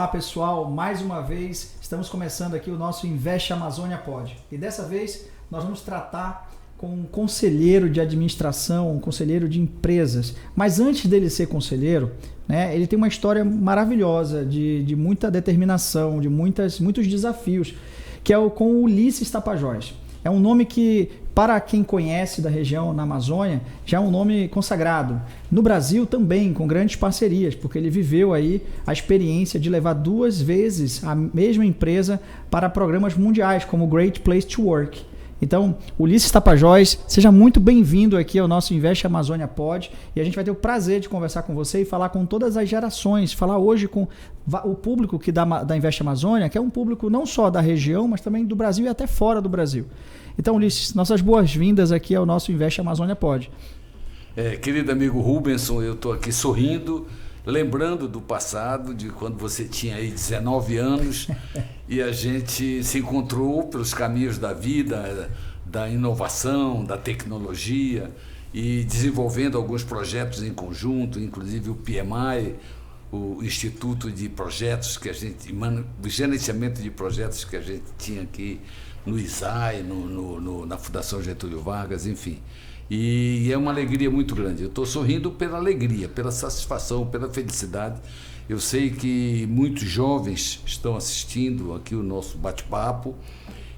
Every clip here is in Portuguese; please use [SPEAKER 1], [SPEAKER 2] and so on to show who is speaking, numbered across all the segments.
[SPEAKER 1] Olá pessoal, mais uma vez estamos começando aqui o nosso Invest Amazônia Pod. E dessa vez nós vamos tratar com um conselheiro de administração, um conselheiro de empresas. Mas antes dele ser conselheiro, né, ele tem uma história maravilhosa de muita determinação, de muitos desafios, que é com o Ulisses Tapajós. É um nome que, para quem conhece da região na Amazônia, já é um nome consagrado. No Brasil também, com grandes parcerias, porque ele viveu aí a experiência de levar 2 vezes a mesma empresa para programas mundiais, como o Great Place to Work. Então, Ulisses Tapajós, seja muito bem-vindo aqui ao nosso Invest Amazônia Pod, e a gente vai ter o prazer de conversar com você e falar com todas as gerações, falar hoje com o público que da Invest Amazônia, que é um público não só da região, mas também do Brasil e até fora do Brasil. Então, Ulisses, nossas boas-vindas aqui ao nosso Invest Amazônia Pod.
[SPEAKER 2] Querido amigo Rubenson, eu estou aqui sorrindo, lembrando do passado, de quando você tinha aí 19 anos e a gente se encontrou pelos caminhos da vida, da inovação, da tecnologia e desenvolvendo alguns projetos em conjunto, inclusive o PMI, o Instituto de Projetos que a gente, o gerenciamento de projetos que a gente tinha aqui no ISAI, na Fundação Getúlio Vargas, enfim. E é uma alegria muito grande. Eu estou sorrindo pela alegria, pela satisfação, pela felicidade. Eu sei que muitos jovens estão assistindo aqui o nosso bate-papo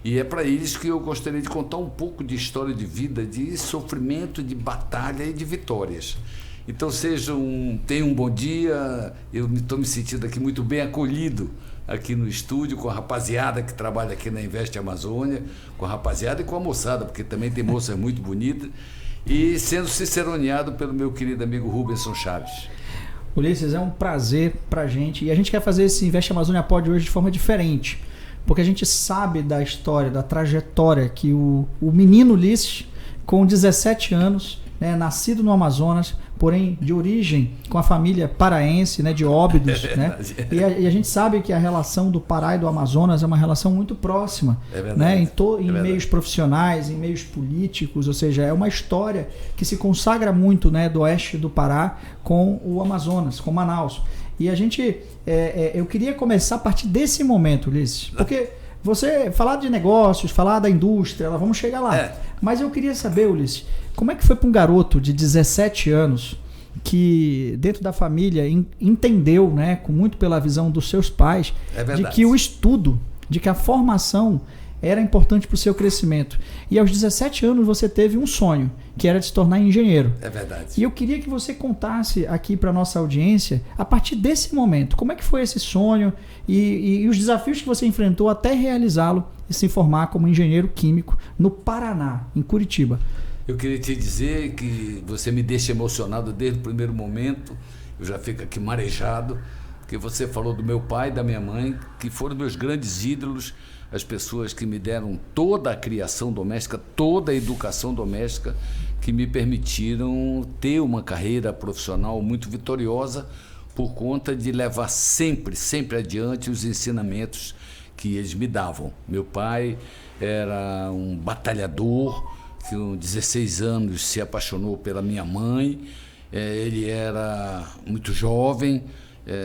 [SPEAKER 2] e é para eles que eu gostaria de contar um pouco de história de vida, de sofrimento, de batalha e de vitórias. Então tenham um bom dia. Eu estou me sentindo aqui muito bem acolhido aqui no estúdio, com a rapaziada que trabalha aqui na Invest Amazônia, com a rapaziada e com a moçada, porque também tem moças muito bonitas, e sendo ciceroneado pelo meu querido amigo Rubenson Chaves.
[SPEAKER 1] Ulisses, é um prazer pra gente, e a gente quer fazer esse Invest Amazônia Pod hoje de forma diferente, porque a gente sabe da história, da trajetória que o menino Ulisses, com 17 anos, né, nascido no Amazonas, porém de origem com a família paraense, né, de Óbidos, né? E a gente sabe que a relação do Pará e do Amazonas é uma relação muito próxima, né? Em meios profissionais, em meios políticos, ou seja, é uma história que se consagra muito, né, do oeste do Pará com o Amazonas, com Manaus. E a gente, eu queria começar a partir desse momento, Ulisses, porque você falar de negócios, falar da indústria, vamos chegar lá. Mas eu queria saber, Ulisses, como é que foi para um garoto de 17 anos que dentro da família entendeu, né, muito pela visão dos seus pais, de que o estudo, de que a formação era importante para o seu crescimento. E aos 17 anos você teve um sonho, que era de se tornar engenheiro.
[SPEAKER 2] É verdade.
[SPEAKER 1] E eu queria que você contasse aqui para a nossa audiência, a partir desse momento, como é que foi esse sonho e os desafios que você enfrentou até realizá-lo e se formar como engenheiro químico no Paraná, em Curitiba.
[SPEAKER 2] Eu queria te dizer que você me deixa emocionado desde o primeiro momento. Eu já fico aqui marejado, porque você falou do meu pai e da minha mãe, que foram meus grandes ídolos, as pessoas que me deram toda a criação doméstica, toda a educação doméstica, que me permitiram ter uma carreira profissional muito vitoriosa por conta de levar sempre adiante os ensinamentos que eles me davam. Meu pai era um batalhador, que com 16 anos se apaixonou pela minha mãe. Ele era muito jovem,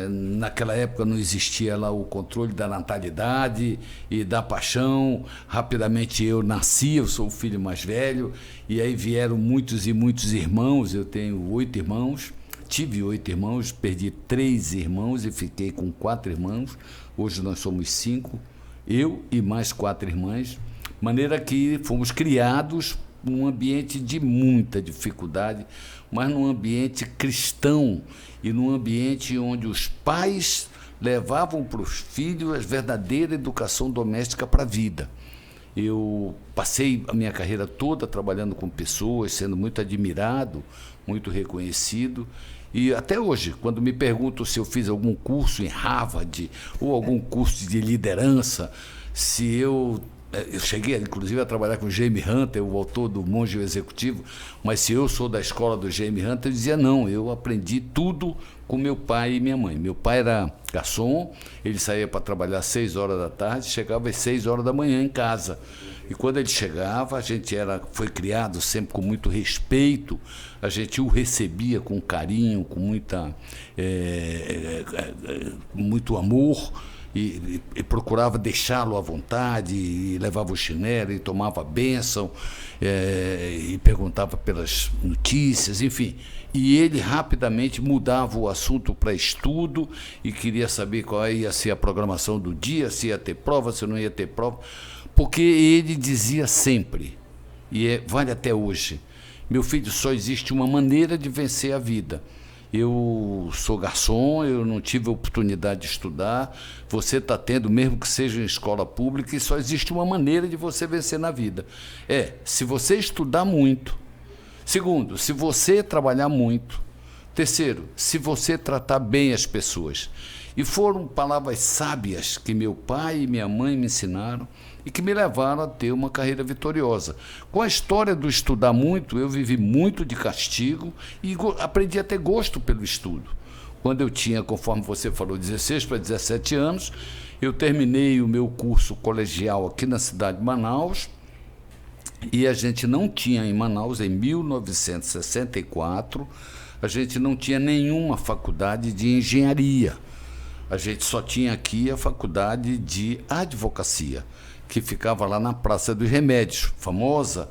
[SPEAKER 2] naquela época não existia lá o controle da natalidade e da paixão. Rapidamente eu nasci, eu sou o filho mais velho, e aí vieram muitos e muitos irmãos. Eu tenho 8 irmãos, tive 8 irmãos, perdi 3 irmãos e fiquei com 4 irmãos. Hoje nós somos 5, eu e mais 4 irmãs, maneira que fomos criados num ambiente de muita dificuldade, mas num ambiente cristão e num ambiente onde os pais levavam para os filhos a verdadeira educação doméstica para a vida. Eu passei a minha carreira toda trabalhando com pessoas, sendo muito admirado, muito reconhecido. E até hoje, quando me perguntam se eu fiz algum curso em Harvard ou algum curso de liderança, se eu eu cheguei, inclusive, a trabalhar com o Jaime Hunter, o autor do Monge e o Executivo, mas se eu sou da escola do Jaime Hunter, eu dizia não, eu aprendi tudo com meu pai e minha mãe. Meu pai era garçom, ele saía para trabalhar às 6 horas da tarde, chegava às 6 horas da manhã em casa. E quando ele chegava, a gente foi criado sempre com muito respeito, a gente o recebia com carinho, com muito amor, e procurava deixá-lo à vontade, e levava o chinelo, e tomava a bênção, e perguntava pelas notícias, enfim. E ele rapidamente mudava o assunto para estudo e queria saber qual ia ser a programação do dia, se ia ter prova, se não ia ter prova, porque ele dizia sempre, e vale até hoje, meu filho, só existe uma maneira de vencer a vida. Eu sou garçom, eu não tive a oportunidade de estudar, você está tendo, mesmo que seja em escola pública, e só existe uma maneira de você vencer na vida. Se você estudar muito. Segundo, se você trabalhar muito. Terceiro, se você tratar bem as pessoas. E foram palavras sábias que meu pai e minha mãe me ensinaram e que me levaram a ter uma carreira vitoriosa. Com a história do estudar muito, eu vivi muito de castigo e aprendi a ter gosto pelo estudo. Quando eu tinha, conforme você falou, 16 para 17 anos, eu terminei o meu curso colegial aqui na cidade de Manaus, e a gente não tinha em Manaus, em 1964, a gente não tinha nenhuma faculdade de engenharia. A gente só tinha aqui a faculdade de advocacia, que ficava lá na Praça dos Remédios, famosa,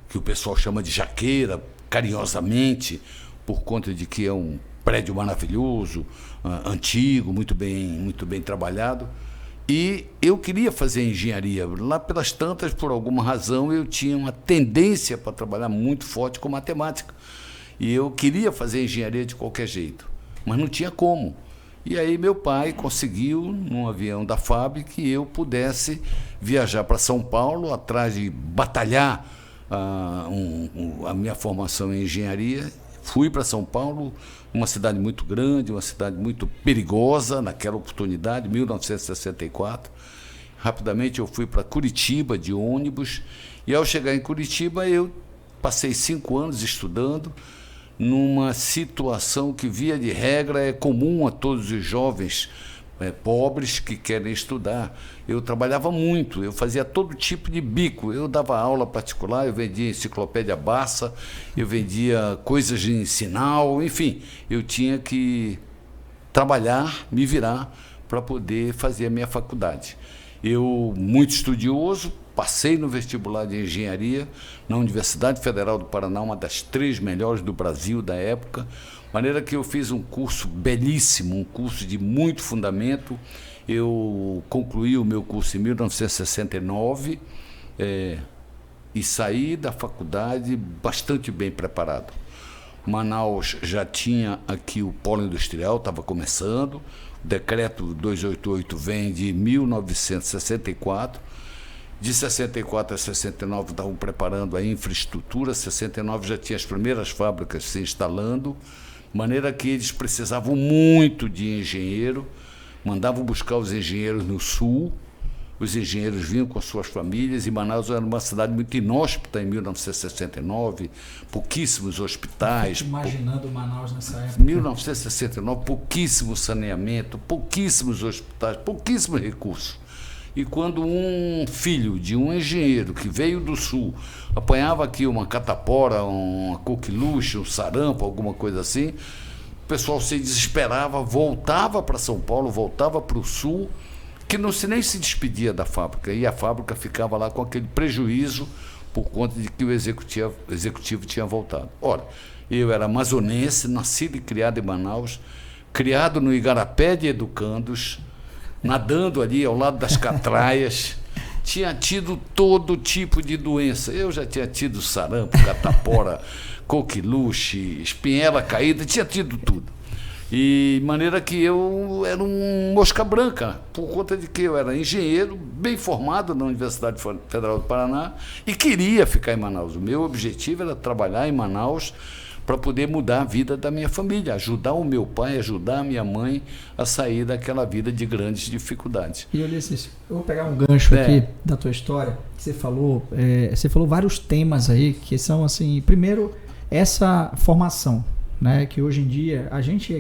[SPEAKER 2] que o pessoal chama de Jaqueira, carinhosamente, por conta de que é um prédio maravilhoso, antigo, muito bem trabalhado. E eu queria fazer engenharia. Lá pelas tantas, por alguma razão, eu tinha uma tendência para trabalhar muito forte com matemática. E eu queria fazer engenharia de qualquer jeito, mas não tinha como. E aí meu pai conseguiu, num avião da FAB, que eu pudesse viajar para São Paulo, atrás de batalhar a minha formação em engenharia. Fui para São Paulo, uma cidade muito grande, uma cidade muito perigosa naquela oportunidade, 1964. Rapidamente eu fui para Curitiba de ônibus, e ao chegar em Curitiba eu passei 5 anos estudando, numa situação que, via de regra, é comum a todos os jovens pobres que querem estudar. Eu trabalhava muito, eu fazia todo tipo de bico, eu dava aula particular, eu vendia enciclopédia Barça, eu vendia coisas de sinal, enfim, eu tinha que trabalhar, me virar para poder fazer a minha faculdade. Eu, muito estudioso, passei no vestibular de engenharia na Universidade Federal do Paraná, uma das 3 melhores do Brasil da época, de maneira que eu fiz um curso belíssimo, um curso de muito fundamento. Eu concluí o meu curso em 1969 e saí da faculdade bastante bem preparado. Manaus já tinha aqui o polo industrial, estava começando, o decreto 288 vem de 1964, de 64 a 69 estavam preparando a infraestrutura, 69 já tinha as primeiras fábricas se instalando, de maneira que eles precisavam muito de engenheiro, mandavam buscar os engenheiros no sul, os engenheiros vinham com as suas famílias, e Manaus era uma cidade muito inóspita em 1969, pouquíssimos hospitais.
[SPEAKER 1] Fico imaginando Manaus nessa época.
[SPEAKER 2] 1969, pouquíssimo saneamento, pouquíssimos hospitais, pouquíssimos recursos. E quando um filho de um engenheiro que veio do sul apanhava aqui uma catapora, uma coqueluche, um sarampo, alguma coisa assim, o pessoal se desesperava, voltava para São Paulo, voltava para o sul, que nem se despedia da fábrica, e a fábrica ficava lá com aquele prejuízo por conta de que o executivo tinha voltado. Olha, eu era amazonense, nascido e criado em Manaus, criado no Igarapé de Educandos, nadando ali ao lado das catraias, tinha tido todo tipo de doença. Eu já tinha tido sarampo, catapora, coqueluche, espinhela caída, tinha tido tudo. E de maneira que eu era um mosca branca, por conta de que eu era engenheiro, bem formado na Universidade Federal do Paraná, e queria ficar em Manaus. O meu objetivo era trabalhar em Manaus para poder mudar a vida da minha família, ajudar o meu pai, ajudar a minha mãe a sair daquela vida de grandes dificuldades.
[SPEAKER 1] E Ulisses, eu vou pegar um gancho aqui da tua história, que você falou vários temas aí, que são assim, primeiro, essa formação, né, que hoje em dia, a gente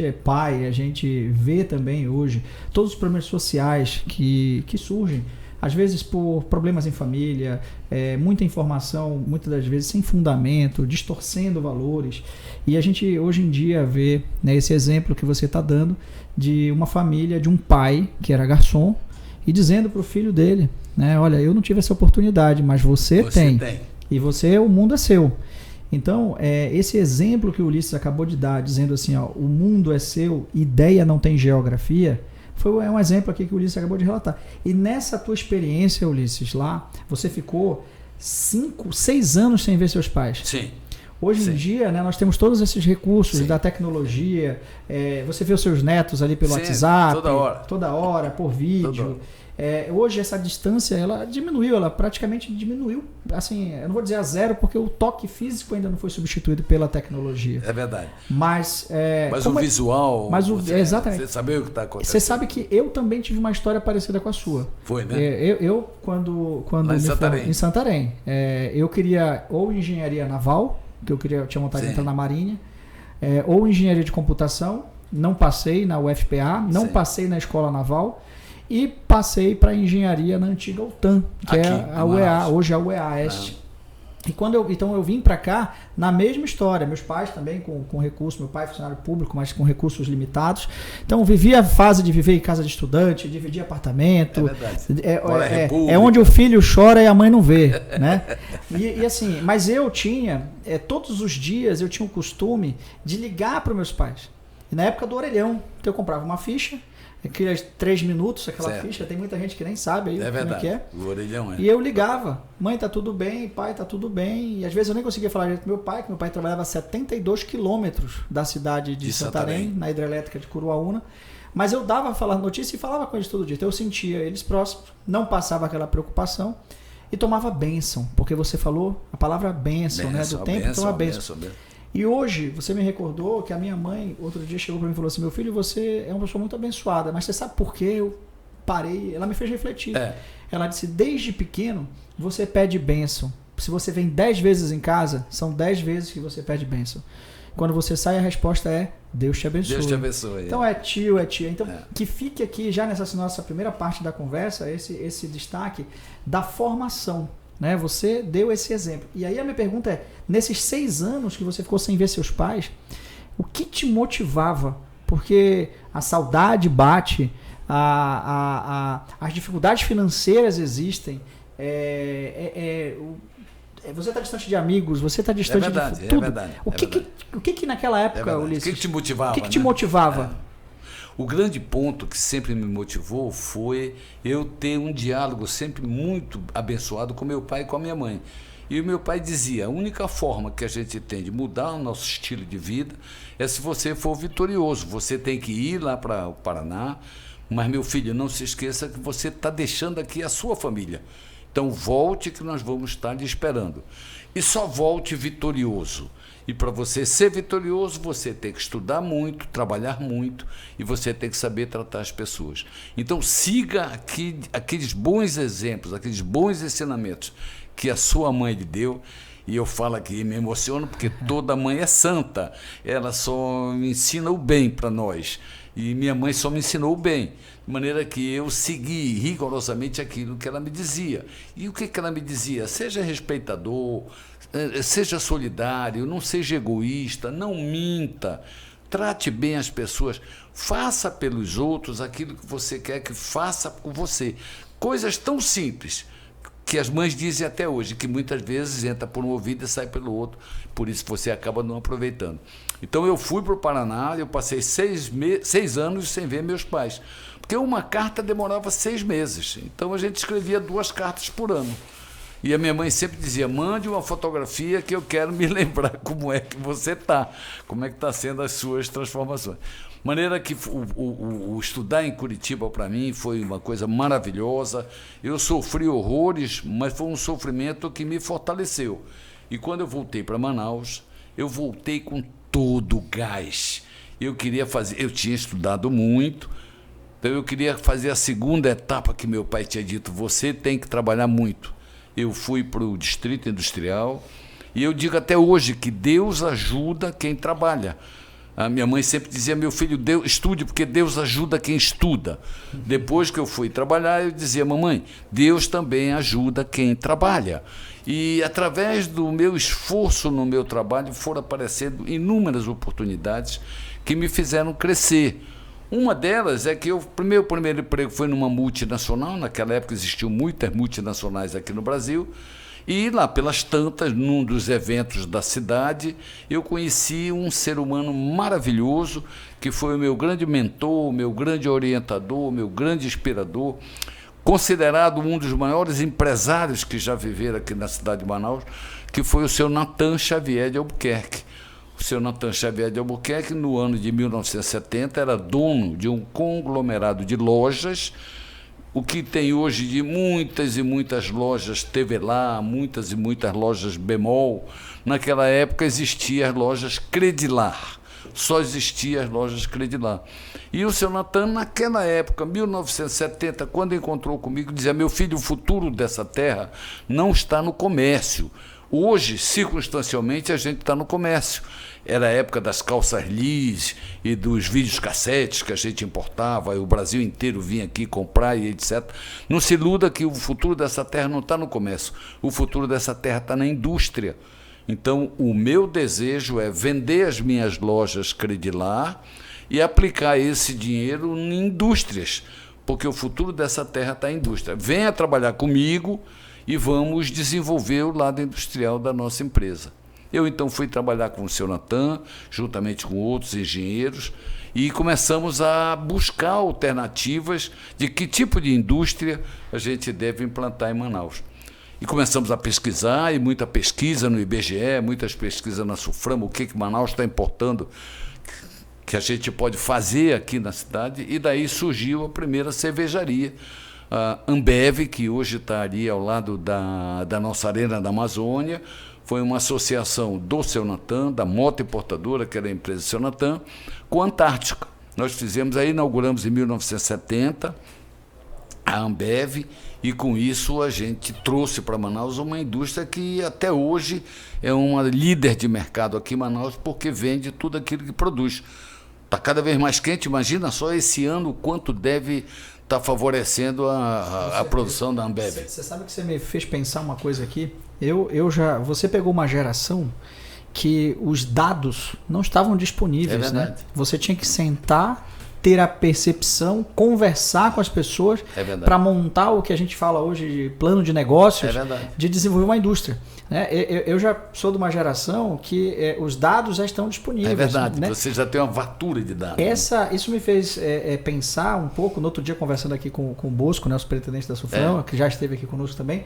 [SPEAKER 1] é pai, a gente vê também hoje todos os problemas sociais que surgem, às vezes por problemas em família, muita informação, muitas das vezes sem fundamento, distorcendo valores. E a gente hoje em dia vê, né, esse exemplo que você está dando de uma família, de um pai que era garçom e dizendo para o filho dele, né, olha, eu não tive essa oportunidade, mas você tem. E o mundo é seu. Então, esse exemplo que o Ulisses acabou de dar, dizendo assim, ó, o mundo é seu, ideia não tem geografia, é um exemplo aqui que o Ulisses acabou de relatar. E nessa tua experiência, Ulisses, lá, você ficou 6 anos sem ver seus pais.
[SPEAKER 2] Sim.
[SPEAKER 1] Hoje em dia, né, nós temos todos esses recursos da tecnologia. Você vê os seus netos ali pelo WhatsApp. Toda hora, por vídeo. Hoje essa distância, ela diminuiu, ela praticamente diminuiu. Assim, eu não vou dizer a zero, porque o toque físico ainda não foi substituído pela tecnologia.
[SPEAKER 2] É verdade.
[SPEAKER 1] Mas
[SPEAKER 2] o visual...
[SPEAKER 1] Exatamente.
[SPEAKER 2] Você sabe o que está acontecendo.
[SPEAKER 1] Você sabe que eu também tive uma história parecida com a sua.
[SPEAKER 2] Foi, né?
[SPEAKER 1] Quando
[SPEAKER 2] lá
[SPEAKER 1] em Santarém, eu queria ou engenharia naval, que eu tinha vontade de entrar na Marinha, ou engenharia de computação, não passei na UFPA, não passei na escola naval, e passei para engenharia na antiga UTAN, que aqui, é a UEA, hoje é a UEAST. Então eu vim para cá na mesma história, meus pais também com recursos, meu pai é funcionário público, mas com recursos limitados. Então vivi a fase de viver em casa de estudante, dividir apartamento. É onde o filho chora e a mãe não vê, né? E assim, mas eu tinha, todos os dias eu tinha o costume de ligar para meus pais. E na época do orelhão, então eu comprava uma ficha, aqueles 3 minutos, aquela ficha, tem muita gente que nem sabe aí como é que é.
[SPEAKER 2] O orelhão
[SPEAKER 1] E eu ligava, mãe, tá tudo bem, pai, tá tudo bem. E às vezes eu nem conseguia falar direito com meu pai, que meu pai trabalhava a 72 quilômetros da cidade de Santarém, na hidrelétrica de Curuaúna. Mas eu dava a falar notícia e falava com eles todo dia. Então eu sentia eles próximos, não passava aquela preocupação e tomava bênção, porque você falou a palavra bênção, né? Do tempo, então a bênção. E hoje, você me recordou que a minha mãe, outro dia chegou para mim e falou assim, meu filho, você é uma pessoa muito abençoada, mas você sabe por que eu parei? Ela me fez refletir. Ela disse, desde pequeno, você pede bênção. Se você vem 10 vezes em casa, são 10 vezes que você pede bênção. Quando você sai, a resposta é, Deus te abençoe.
[SPEAKER 2] Deus te abençoe.
[SPEAKER 1] Então é tio, é tia. Então, que fique aqui já nessa nossa primeira parte da conversa, esse destaque da formação. Né? Você deu esse exemplo. E aí a minha pergunta é, nesses 6 anos que você ficou sem ver seus pais, o que te motivava? Porque a saudade bate, as dificuldades financeiras existem, você está distante de amigos, você está distante de tudo.
[SPEAKER 2] É verdade.
[SPEAKER 1] O que naquela época, Ulisses?
[SPEAKER 2] O que te motivava?
[SPEAKER 1] O que te motivava?
[SPEAKER 2] O grande ponto que sempre me motivou foi eu ter um diálogo sempre muito abençoado com meu pai e com a minha mãe. E o meu pai dizia, a única forma que a gente tem de mudar o nosso estilo de vida é se você for vitorioso. Você tem que ir lá para o Paraná, mas meu filho, não se esqueça que você está deixando aqui a sua família. Então volte que nós vamos estar lhe esperando. E só volte vitorioso. E para você ser vitorioso, você tem que estudar muito, trabalhar muito e você tem que saber tratar as pessoas. Então siga aqueles bons exemplos, aqueles bons ensinamentos que a sua mãe lhe deu. E eu falo aqui e me emociono porque toda mãe é santa. Ela só ensina o bem para nós. E minha mãe só me ensinou o bem. De maneira que eu segui rigorosamente aquilo que ela me dizia. E o que ela me dizia? Seja respeitador, seja solidário, não seja egoísta, não minta, trate bem as pessoas, faça pelos outros aquilo que você quer que faça com você. Coisas tão simples que as mães dizem até hoje, que muitas vezes entra por um ouvido e sai pelo outro, por isso você acaba não aproveitando. Então eu fui para o Paraná, eu passei 6 anos sem ver meus pais, porque uma carta demorava 6 meses, então a gente escrevia 2 cartas por ano. E a minha mãe sempre dizia, mande uma fotografia que eu quero me lembrar como é que você está, como é que está sendo as suas transformações. De maneira que o estudar em Curitiba para mim foi uma coisa maravilhosa. Eu sofri horrores, mas foi um sofrimento que me fortaleceu. E quando eu voltei para Manaus, eu voltei com todo o gás. Eu queria fazer, eu tinha estudado muito, então eu queria fazer a segunda etapa que meu pai tinha dito, você tem que trabalhar muito. Eu fui para o Distrito Industrial e eu digo até hoje que Deus ajuda quem trabalha. A minha mãe sempre dizia, meu filho, estude porque Deus ajuda quem estuda. Depois que eu fui trabalhar, eu dizia, mamãe, Deus também ajuda quem trabalha. E através do meu esforço no meu trabalho foram aparecendo inúmeras oportunidades que me fizeram crescer. Uma delas é que o meu primeiro emprego foi numa multinacional, naquela época existiam muitas multinacionais aqui no Brasil, e lá pelas tantas, num dos eventos da cidade, eu conheci um ser humano maravilhoso, que foi o meu grande mentor, o meu grande orientador, o meu grande inspirador, considerado um dos maiores empresários que já viveram aqui na cidade de Manaus, que foi o seu Nathan Xavier de Albuquerque. O seu Nathan Xavier de Albuquerque, no ano de 1970, era dono de um conglomerado de lojas, o que tem hoje de muitas e muitas lojas TV lá, muitas e muitas lojas Bemol. Naquela época existiam as lojas Credilar, só existiam as lojas Credilar. E o seu Nathan, naquela época, 1970, quando encontrou comigo, dizia, meu filho, o futuro dessa terra não está no comércio. Hoje, circunstancialmente, a gente está no comércio. Era a época das calças lis e dos videocassetes que a gente importava, e o Brasil inteiro vinha aqui comprar e etc. Não se iluda que o futuro dessa terra não está no comércio, o futuro dessa terra está na indústria. Então, o meu desejo é vender as minhas lojas Credilar e aplicar esse dinheiro em indústrias, porque o futuro dessa terra está em indústria. Venha trabalhar comigo e vamos desenvolver o lado industrial da nossa empresa. Eu, então, fui trabalhar com o seu Nathan, juntamente com outros engenheiros, e começamos a buscar alternativas de que tipo de indústria a gente deve implantar em Manaus. E começamos a pesquisar, e muita pesquisa no IBGE, muitas pesquisas na Suframa, o que Manaus está importando, que a gente pode fazer aqui na cidade, e daí surgiu a primeira cervejaria, a Ambev, que hoje está ali ao lado da nossa Arena da Amazônia. Foi uma associação do seu Nathan, da Moto Importadora, que era a empresa do seu Nathan, com a Antártica. Nós fizemos, aí inauguramos em 1970 a Ambev, e com isso a gente trouxe para Manaus uma indústria que até hoje é uma líder de mercado aqui em Manaus, porque vende tudo aquilo que produz. Está cada vez mais quente, imagina só esse ano o quanto deve estar favorecendo a produção da Ambev.
[SPEAKER 1] Você sabe que você me fez pensar uma coisa aqui? Você pegou uma geração que os dados não estavam disponíveis, né? Você tinha que sentar, ter a percepção, conversar com as pessoas para montar o que a gente fala hoje de plano de negócios, de desenvolver uma indústria. Né? Eu já sou de uma geração que os dados já estão disponíveis.
[SPEAKER 2] É verdade,
[SPEAKER 1] né?
[SPEAKER 2] Você já tem uma vatura de dados.
[SPEAKER 1] Isso me fez pensar um pouco, no outro dia conversando aqui com o Bosco, né, o superintendente da Suframa, que já esteve aqui conosco também,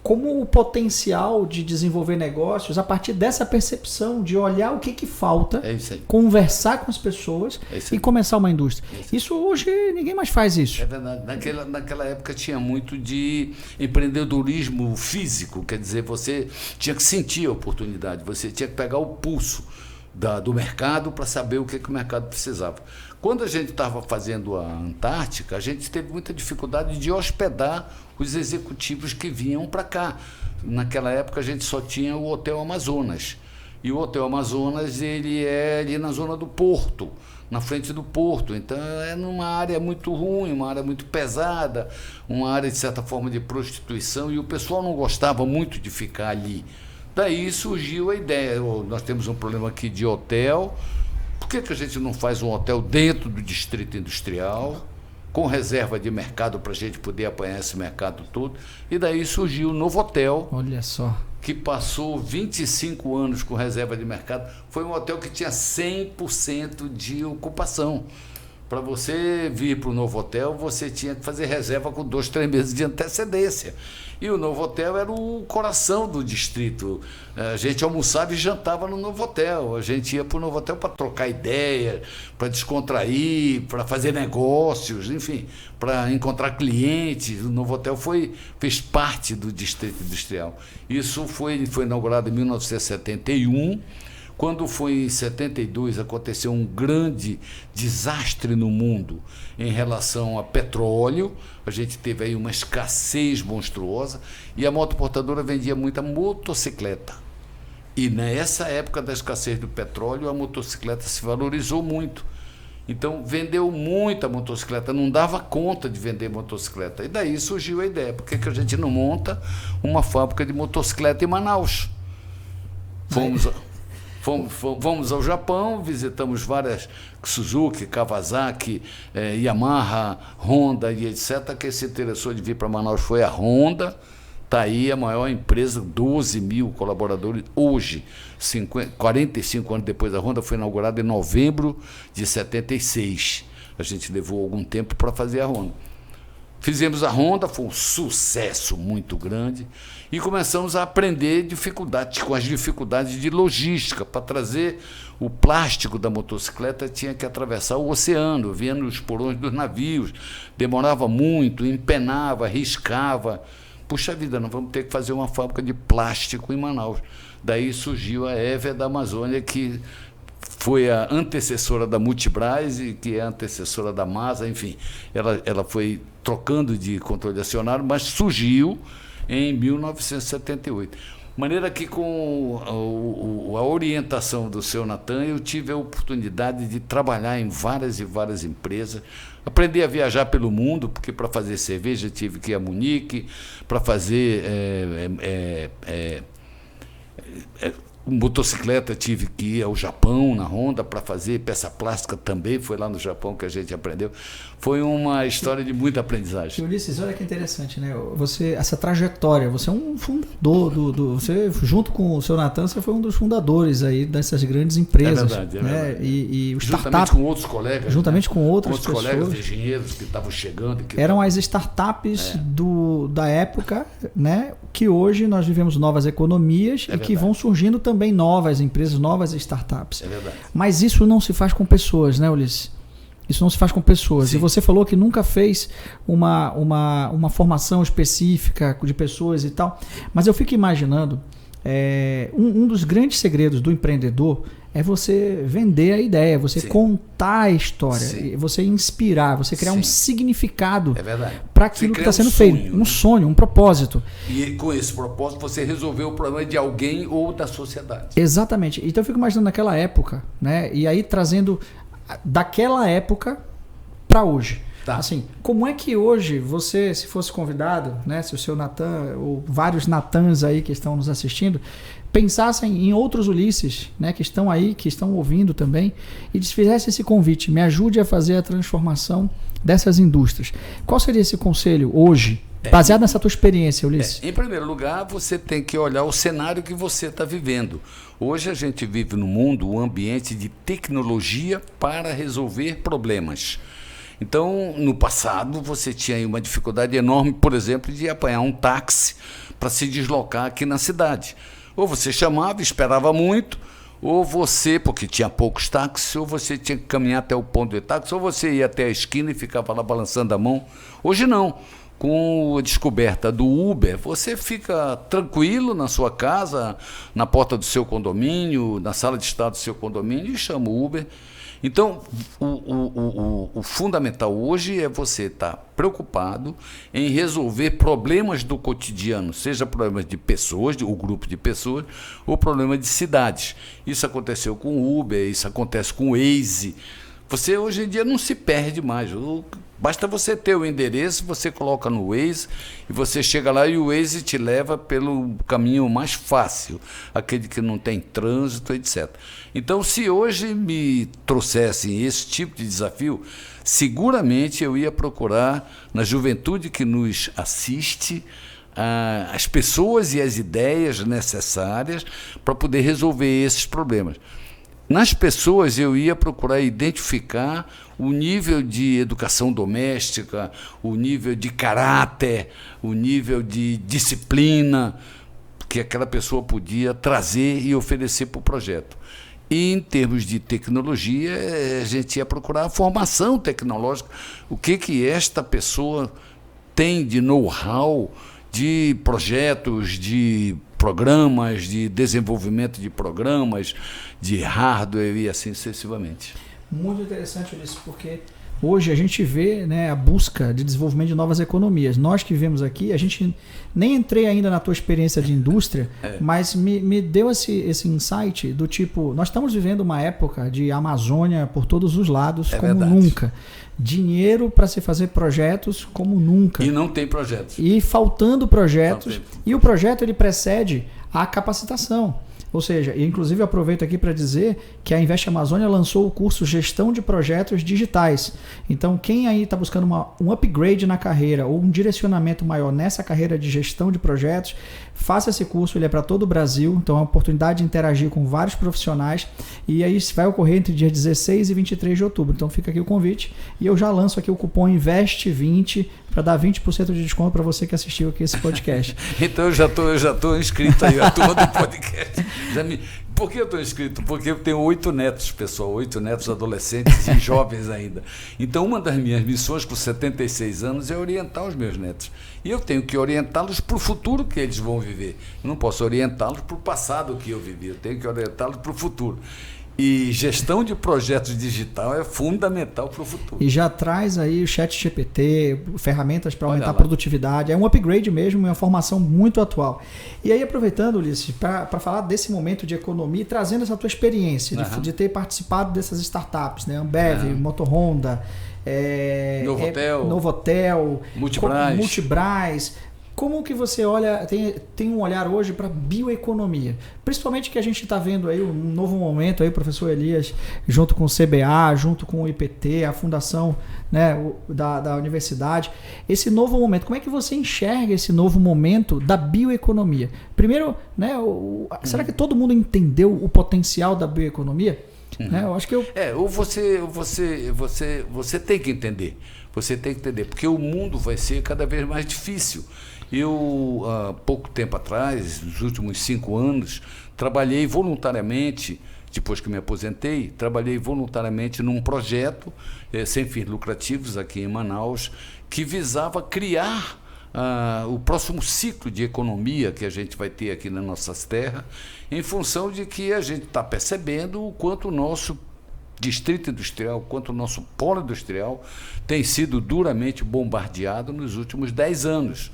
[SPEAKER 1] como o potencial de desenvolver negócios a partir dessa percepção de olhar o que falta, conversar com as pessoas e começar uma indústria. Isso hoje ninguém mais faz isso.
[SPEAKER 2] É verdade. Naquela época tinha muito de empreendedorismo físico, quer dizer, você tinha que sentir a oportunidade, você tinha que pegar o pulso do mercado para saber o que o mercado precisava. Quando a gente estava fazendo a Antártica, a gente teve muita dificuldade de hospedar os executivos que vinham para cá. Naquela época a gente só tinha o Hotel Amazonas. E o Hotel Amazonas, ele é ali na zona do porto, na frente do porto. Então é numa área muito ruim, uma área muito pesada, uma área de certa forma de prostituição, e o pessoal não gostava muito de ficar ali. Daí surgiu a ideia, nós temos um problema aqui de hotel, por que a gente não faz um hotel dentro do Distrito Industrial, com reserva de mercado para a gente poder apanhar esse mercado todo? E daí surgiu o Novo Hotel.
[SPEAKER 1] Olha só.
[SPEAKER 2] Que passou 25 anos com reserva de mercado. Foi um hotel que tinha 100% de ocupação. Para você vir para o novo hotel, você tinha que fazer reserva com 2, 3 meses de antecedência. E o novo hotel era o coração do distrito. A gente almoçava e jantava no novo hotel. A gente ia para o novo hotel para trocar ideias, para descontrair, para fazer negócios, enfim, para encontrar clientes. O novo hotel fez parte do distrito industrial. Isso foi inaugurado em 1971. Quando foi em 72, aconteceu um grande desastre no mundo em relação a petróleo. A gente teve aí uma escassez monstruosa e a motoportadora vendia muita motocicleta. E nessa época da escassez do petróleo, a motocicleta se valorizou muito. Então, vendeu muita motocicleta, não dava conta de vender motocicleta. E daí surgiu a ideia, por que a gente não monta uma fábrica de motocicleta em Manaus? Fomos ao Japão, visitamos várias Suzuki, Kawasaki, Yamaha, Honda e etc. Quem se interessou de vir para Manaus foi a Honda. Está aí a maior empresa, 12 mil colaboradores hoje, 45 anos depois. A Honda foi inaugurada em novembro de 76. A gente levou algum tempo para fazer a Honda. Fizemos a Honda, foi um sucesso muito grande e começamos a aprender com as dificuldades de logística. Para trazer o plástico da motocicleta tinha que atravessar o oceano, vinha nos porões dos navios, demorava muito, empenava, riscava. Puxa vida, nós vamos ter que fazer uma fábrica de plástico em Manaus. Daí surgiu a Évia da Amazônia, que foi a antecessora da Multibras e que é a antecessora da Masa, enfim, ela foi trocando de controle acionário, mas surgiu em 1978. De maneira que, com a orientação do seu Natan, eu tive a oportunidade de trabalhar em várias e várias empresas, aprender a viajar pelo mundo, porque para fazer cerveja tive que ir a Munique, para fazer motocicleta tive que ir ao Japão, na Honda, para fazer peça plástica também, foi lá no Japão que a gente aprendeu. Foi uma história de muita aprendizagem.
[SPEAKER 1] Ulisses, olha que interessante, né? Essa trajetória, você é um fundador você, junto com o seu Natan, você foi um dos fundadores aí dessas grandes empresas.
[SPEAKER 2] É verdade,
[SPEAKER 1] né?
[SPEAKER 2] Verdade.
[SPEAKER 1] E o
[SPEAKER 2] juntamente com outros colegas.
[SPEAKER 1] Juntamente com outras
[SPEAKER 2] pessoas.
[SPEAKER 1] Colegas
[SPEAKER 2] engenheiros que estavam chegando.
[SPEAKER 1] Eram as startups da época, né? Que hoje nós vivemos novas economias e que vão surgindo também novas empresas, novas startups.
[SPEAKER 2] É verdade.
[SPEAKER 1] Mas isso não se faz com pessoas, né, Ulisses? Isso não se faz com pessoas. Sim. E você falou que nunca fez uma formação específica de pessoas e tal. Mas eu fico imaginando, um dos grandes segredos do empreendedor é você vender a ideia, você contar a história, você inspirar, você criar um significado para aquilo que está sendo feito. Um sonho, um propósito.
[SPEAKER 2] E com esse propósito você resolveu o problema de alguém ou da sociedade.
[SPEAKER 1] Exatamente. Então eu fico imaginando naquela época, né? E aí trazendo daquela época para hoje.
[SPEAKER 2] Tá.
[SPEAKER 1] Assim, como é que hoje você, se fosse convidado, né, se o seu Natan ou vários Natans aí que estão nos assistindo, pensassem em outros Ulisses, né, que estão aí, que estão ouvindo também, e fizessem esse convite, me ajude a fazer a transformação dessas indústrias. Qual seria esse conselho hoje, baseado nessa tua experiência, Ulisses?
[SPEAKER 2] Em primeiro lugar, você tem que olhar o cenário que você está vivendo. Hoje a gente vive no mundo um ambiente de tecnologia para resolver problemas. Então, no passado, você tinha aí uma dificuldade enorme, por exemplo, de apanhar um táxi para se deslocar aqui na cidade. Ou você chamava, esperava muito, ou você, porque tinha poucos táxis, ou você tinha que caminhar até o ponto de táxi, ou você ia até a esquina e ficava lá balançando a mão. Hoje não. Com a descoberta do Uber, você fica tranquilo na sua casa, na porta do seu condomínio, na sala de estar do seu condomínio e chama o Uber. Então, o fundamental hoje é você estar preocupado em resolver problemas do cotidiano, seja problemas de pessoas, o grupo de pessoas, ou problema de cidades. Isso aconteceu com o Uber, isso acontece com o Waze. Você hoje em dia não se perde mais. Basta você ter o endereço, você coloca no Waze e você chega lá e o Waze te leva pelo caminho mais fácil, aquele que não tem trânsito, etc. Então, se hoje me trouxessem esse tipo de desafio, seguramente eu ia procurar na juventude que nos assiste as pessoas e as ideias necessárias para poder resolver esses problemas. nas pessoas eu ia procurar identificar o nível de educação doméstica, o nível de caráter, o nível de disciplina que aquela pessoa podia trazer e oferecer para o projeto. E, em termos de tecnologia, a gente ia procurar a formação tecnológica, o que esta pessoa tem de know-how, de projetos, de programas, de desenvolvimento de programas, de hardware e assim sucessivamente.
[SPEAKER 1] Muito interessante isso, porque hoje a gente vê, né, a busca de desenvolvimento de novas economias. Nós que vivemos aqui, a gente nem entrei ainda na tua experiência de indústria, mas me deu esse insight do tipo, nós estamos vivendo uma época de Amazônia por todos os lados, como verdade. Nunca. Dinheiro para se fazer projetos como nunca.
[SPEAKER 2] E não tem projetos.
[SPEAKER 1] E faltando projetos. E o projeto ele precede a capacitação. Ou seja, inclusive eu aproveito aqui para dizer que a Invest Amazônia lançou o curso Gestão de Projetos Digitais. Então, quem aí está buscando um upgrade na carreira ou um direcionamento maior nessa carreira de gestão de projetos, faça esse curso, ele é para todo o Brasil, então é uma oportunidade de interagir com vários profissionais e aí vai ocorrer entre dias 16 e 23 de outubro. Então fica aqui o convite e eu já lanço aqui o cupom INVEST20 para dar 20% de desconto para você que assistiu aqui esse podcast.
[SPEAKER 2] Então eu já tô inscrito aí, a turma do podcast. Por que eu estou inscrito? Porque eu tenho 8 netos, pessoal, 8 netos adolescentes e jovens ainda. Então, uma das minhas missões com 76 anos é orientar os meus netos. E eu tenho que orientá-los para o futuro que eles vão viver. Eu não posso orientá-los para o passado que eu vivi, eu tenho que orientá-los para o futuro. E gestão de projetos digital é fundamental para o futuro.
[SPEAKER 1] E já traz aí o ChatGPT, ferramentas para aumentar a produtividade. É um upgrade mesmo, é uma formação muito atual. E aí, aproveitando, Ulisses, para falar desse momento de economia e trazendo essa tua experiência de ter participado dessas startups, né? Ambev, Moto Honda, Novotel, Multibras. Como que você olha, tem um olhar hoje para bioeconomia? Principalmente que a gente está vendo aí um novo momento, aí, professor Elias, junto com o CBA, junto com o IPT, a fundação, né, da universidade. Esse novo momento, como é que você enxerga esse novo momento da bioeconomia? Primeiro, né, será que todo mundo entendeu o potencial da bioeconomia? Né, eu acho que você tem que entender. Você tem que entender, porque o mundo vai ser cada vez mais difícil. Eu, há pouco tempo atrás, nos últimos 5 anos, trabalhei voluntariamente, depois que me aposentei, trabalhei voluntariamente num projeto sem fins lucrativos aqui em Manaus, que visava criar o próximo ciclo de economia que a gente vai ter aqui nas nossas terras, em função de que a gente está percebendo o quanto o nosso distrito industrial, quanto o nosso polo industrial tem sido duramente bombardeado nos últimos 10 anos.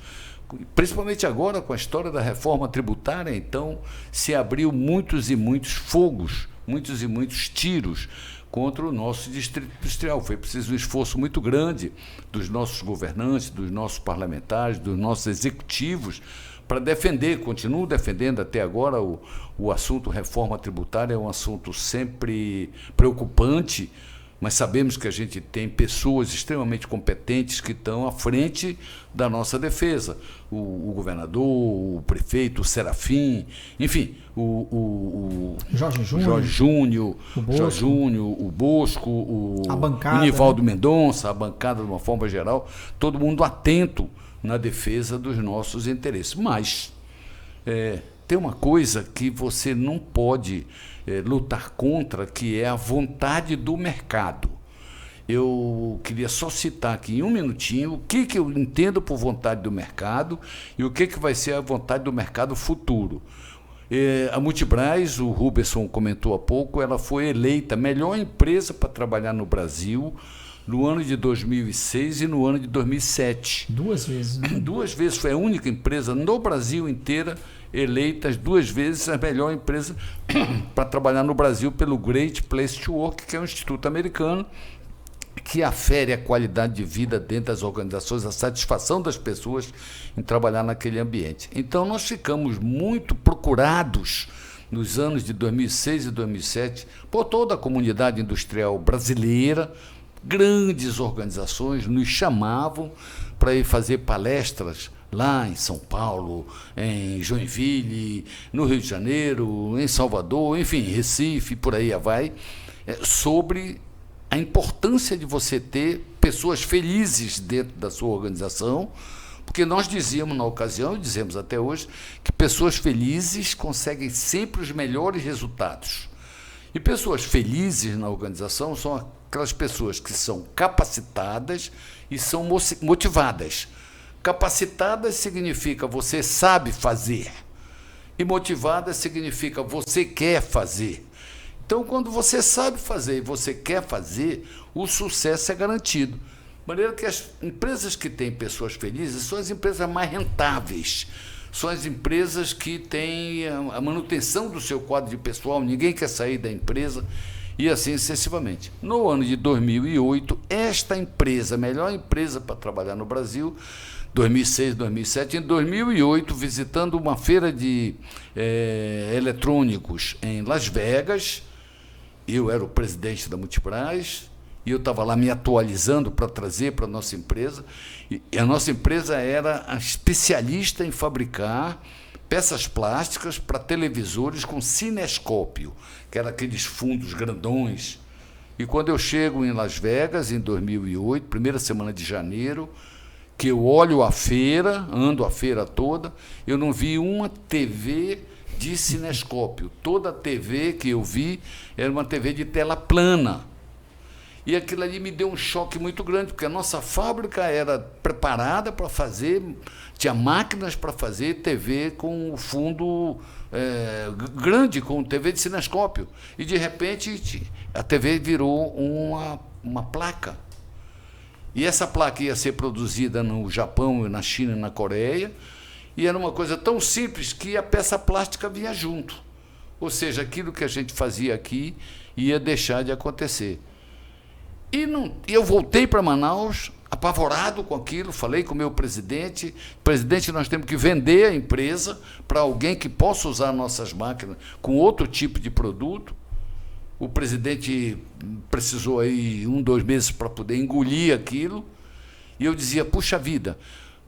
[SPEAKER 1] Principalmente agora com a história da reforma tributária, então se abriu muitos e muitos fogos, muitos e muitos tiros contra o nosso distrito industrial. Foi preciso um esforço muito grande dos nossos governantes, dos nossos parlamentares, dos nossos executivos, para defender, continuo defendendo até agora o assunto reforma tributária, é um assunto sempre preocupante, mas sabemos que a gente tem pessoas extremamente competentes que estão à frente da nossa defesa. O governador, o prefeito, o Serafim, enfim, o Jorge
[SPEAKER 2] Júnior, o Bosco, o Nivaldo Mendonça, a bancada de uma forma geral, todo mundo atento na defesa dos nossos interesses. Mas tem uma coisa que você não pode lutar contra, que é a vontade do mercado. Eu queria só citar aqui em um minutinho o que eu entendo por vontade do mercado e o que vai ser a vontade do mercado futuro. A Multibras, o Ruberson comentou há pouco, ela foi eleita a melhor empresa para trabalhar no Brasil no ano de 2006 e no ano de 2007.
[SPEAKER 1] 2 vezes, né?
[SPEAKER 2] 2 vezes, foi a única empresa no Brasil inteira eleita 2 vezes a melhor empresa para trabalhar no Brasil pelo Great Place to Work, que é um instituto americano que afere a qualidade de vida dentro das organizações, a satisfação das pessoas em trabalhar naquele ambiente. Então, nós ficamos muito procurados nos anos de 2006 e 2007 por toda a comunidade industrial brasileira. Grandes organizações nos chamavam para ir fazer palestras lá em São Paulo, em Joinville, no Rio de Janeiro, em Salvador, enfim, Recife, por aí vai, sobre a importância de você ter pessoas felizes dentro da sua organização, porque nós dizíamos na ocasião, e dizemos até hoje, que pessoas felizes conseguem sempre os melhores resultados. E pessoas felizes na organização são aquelas pessoas que são capacitadas e são motivadas. Capacitadas significa você sabe fazer, e motivada significa você quer fazer. Então, quando você sabe fazer e você quer fazer, o sucesso é garantido. De maneira que as empresas que têm pessoas felizes são as empresas mais rentáveis, são as empresas que têm a manutenção do seu quadro de pessoal, ninguém quer sair da empresa, e assim sucessivamente. No ano de 2008, esta empresa, a melhor empresa para trabalhar no Brasil, 2006, 2007, em 2008, visitando uma feira de eletrônicos em Las Vegas, eu era o presidente da Multipraz, e eu estava lá me atualizando para trazer para a nossa empresa, e a nossa empresa era a especialista em fabricar peças plásticas para televisores com cinescópio, que era aqueles fundos grandões. E quando eu chego em Las Vegas, em 2008, primeira semana de janeiro, que eu olho a feira, ando a feira toda, eu não vi uma TV de cinescópio. Toda a TV que eu vi era uma TV de tela plana. E aquilo ali me deu um choque muito grande, porque a nossa fábrica era preparada para fazer, tinha máquinas para fazer TV com fundo grande, com TV de cinescópio. E, de repente, a TV virou uma placa. E essa placa ia ser produzida no Japão, na China e na Coreia, e era uma coisa tão simples que a peça plástica vinha junto. Ou seja, aquilo que a gente fazia aqui ia deixar de acontecer. E eu voltei para Manaus, apavorado com aquilo, falei com o meu presidente, nós temos que vender a empresa para alguém que possa usar nossas máquinas com outro tipo de produto. O presidente precisou aí 2 meses para poder engolir aquilo, e eu dizia, puxa vida,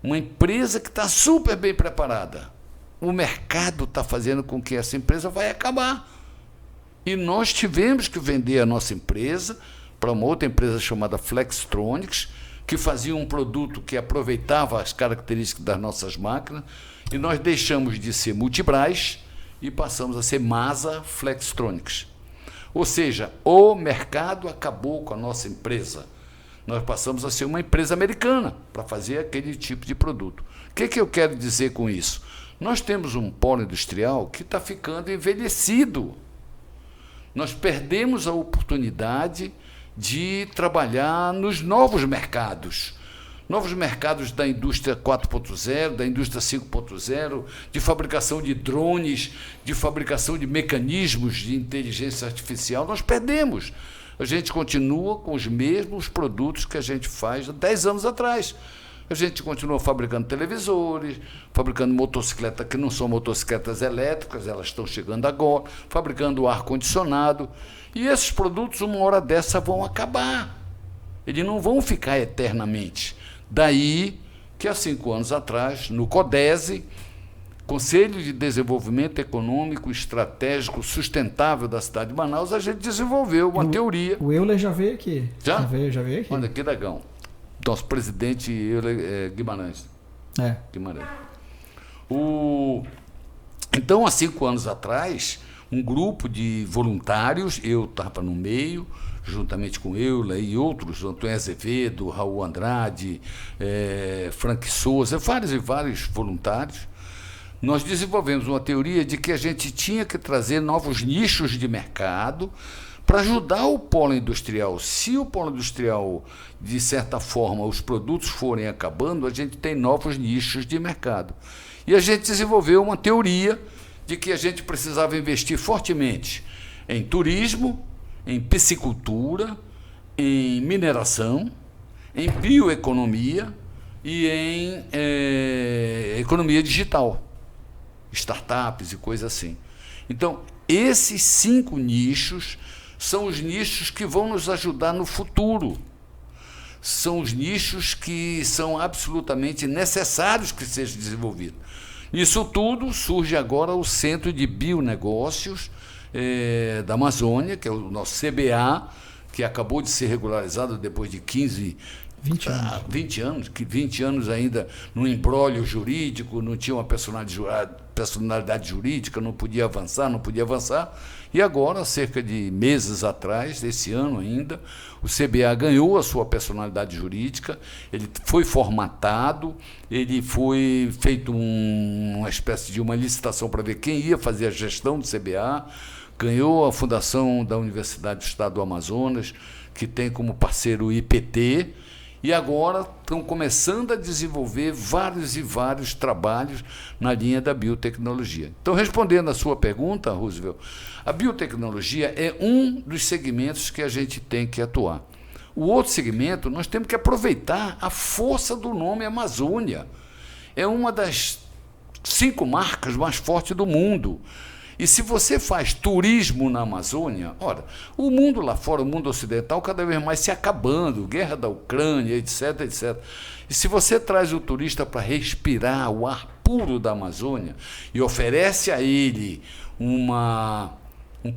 [SPEAKER 2] uma empresa que está super bem preparada, o mercado está fazendo com que essa empresa vai acabar. E nós tivemos que vender a nossa empresa para uma outra empresa chamada Flextronics, que fazia um produto que aproveitava as características das nossas máquinas, e nós deixamos de ser Multipraz e passamos a ser Masa Flextronics. Ou seja, o mercado acabou com a nossa empresa. Nós passamos a ser uma empresa americana para fazer aquele tipo de produto. O que eu quero dizer com isso? Nós temos um polo industrial que está ficando envelhecido. Nós perdemos a oportunidade de trabalhar nos novos mercados da indústria 4.0, da indústria 5.0, de fabricação de drones, de fabricação de mecanismos de inteligência artificial. Nós perdemos. A gente continua com os mesmos produtos que a gente faz há 10 anos atrás. A gente continua fabricando televisores, fabricando motocicletas que não são motocicletas elétricas, elas estão chegando agora, fabricando ar-condicionado. E esses produtos, uma hora dessa, vão acabar. Eles não vão ficar eternamente. Daí que, há 5 anos atrás, no CODESE, Conselho de Desenvolvimento Econômico Estratégico Sustentável da cidade de Manaus, a gente desenvolveu uma teoria.
[SPEAKER 1] O Euler já veio aqui.
[SPEAKER 2] Já
[SPEAKER 1] veio aqui.
[SPEAKER 2] Olha aqui, Dagão. Nosso presidente Euler Guimarães. Guimarães. Então, há 5 anos atrás, um grupo de voluntários, eu estava no meio, juntamente com Euler e outros, Antônio Azevedo, Raul Andrade, Frank Souza, vários voluntários, nós desenvolvemos uma teoria de que a gente tinha que trazer novos nichos de mercado para ajudar o polo industrial. Se o polo industrial, de certa forma, os produtos forem acabando, a gente tem novos nichos de mercado. E a gente desenvolveu uma teoria de que a gente precisava investir fortemente em turismo, em piscicultura, em mineração, em bioeconomia e em economia digital, startups e coisas assim. Então, esses 5 nichos são os nichos que vão nos ajudar no futuro. são os nichos que são absolutamente necessários que sejam desenvolvidos. Isso tudo surge agora o Centro de Bionegócios da Amazônia, que é o nosso CBA, que acabou de ser regularizado depois de 20 anos, que 20 anos ainda no imbróglio jurídico, não tinha uma personalidade jurídica, não podia avançar. E agora, cerca de meses atrás, esse ano ainda, o CBA ganhou a sua personalidade jurídica, ele foi formatado, ele foi feito uma espécie de uma licitação para ver quem ia fazer a gestão do CBA, ganhou a Fundação da Universidade do Estado do Amazonas, que tem como parceiro o IPT, e agora estão começando a desenvolver vários trabalhos na linha da biotecnologia. Então, respondendo à sua pergunta, Roosevelt, a biotecnologia é um dos segmentos que a gente tem que atuar. O outro segmento, nós temos que aproveitar a força do nome Amazônia. É uma das 5 marcas mais fortes do mundo. E se você faz turismo na Amazônia, ora, o mundo lá fora, o mundo ocidental, cada vez mais se acabando, guerra da Ucrânia, etc, etc. E se você traz o turista para respirar o ar puro da Amazônia e oferece a ele um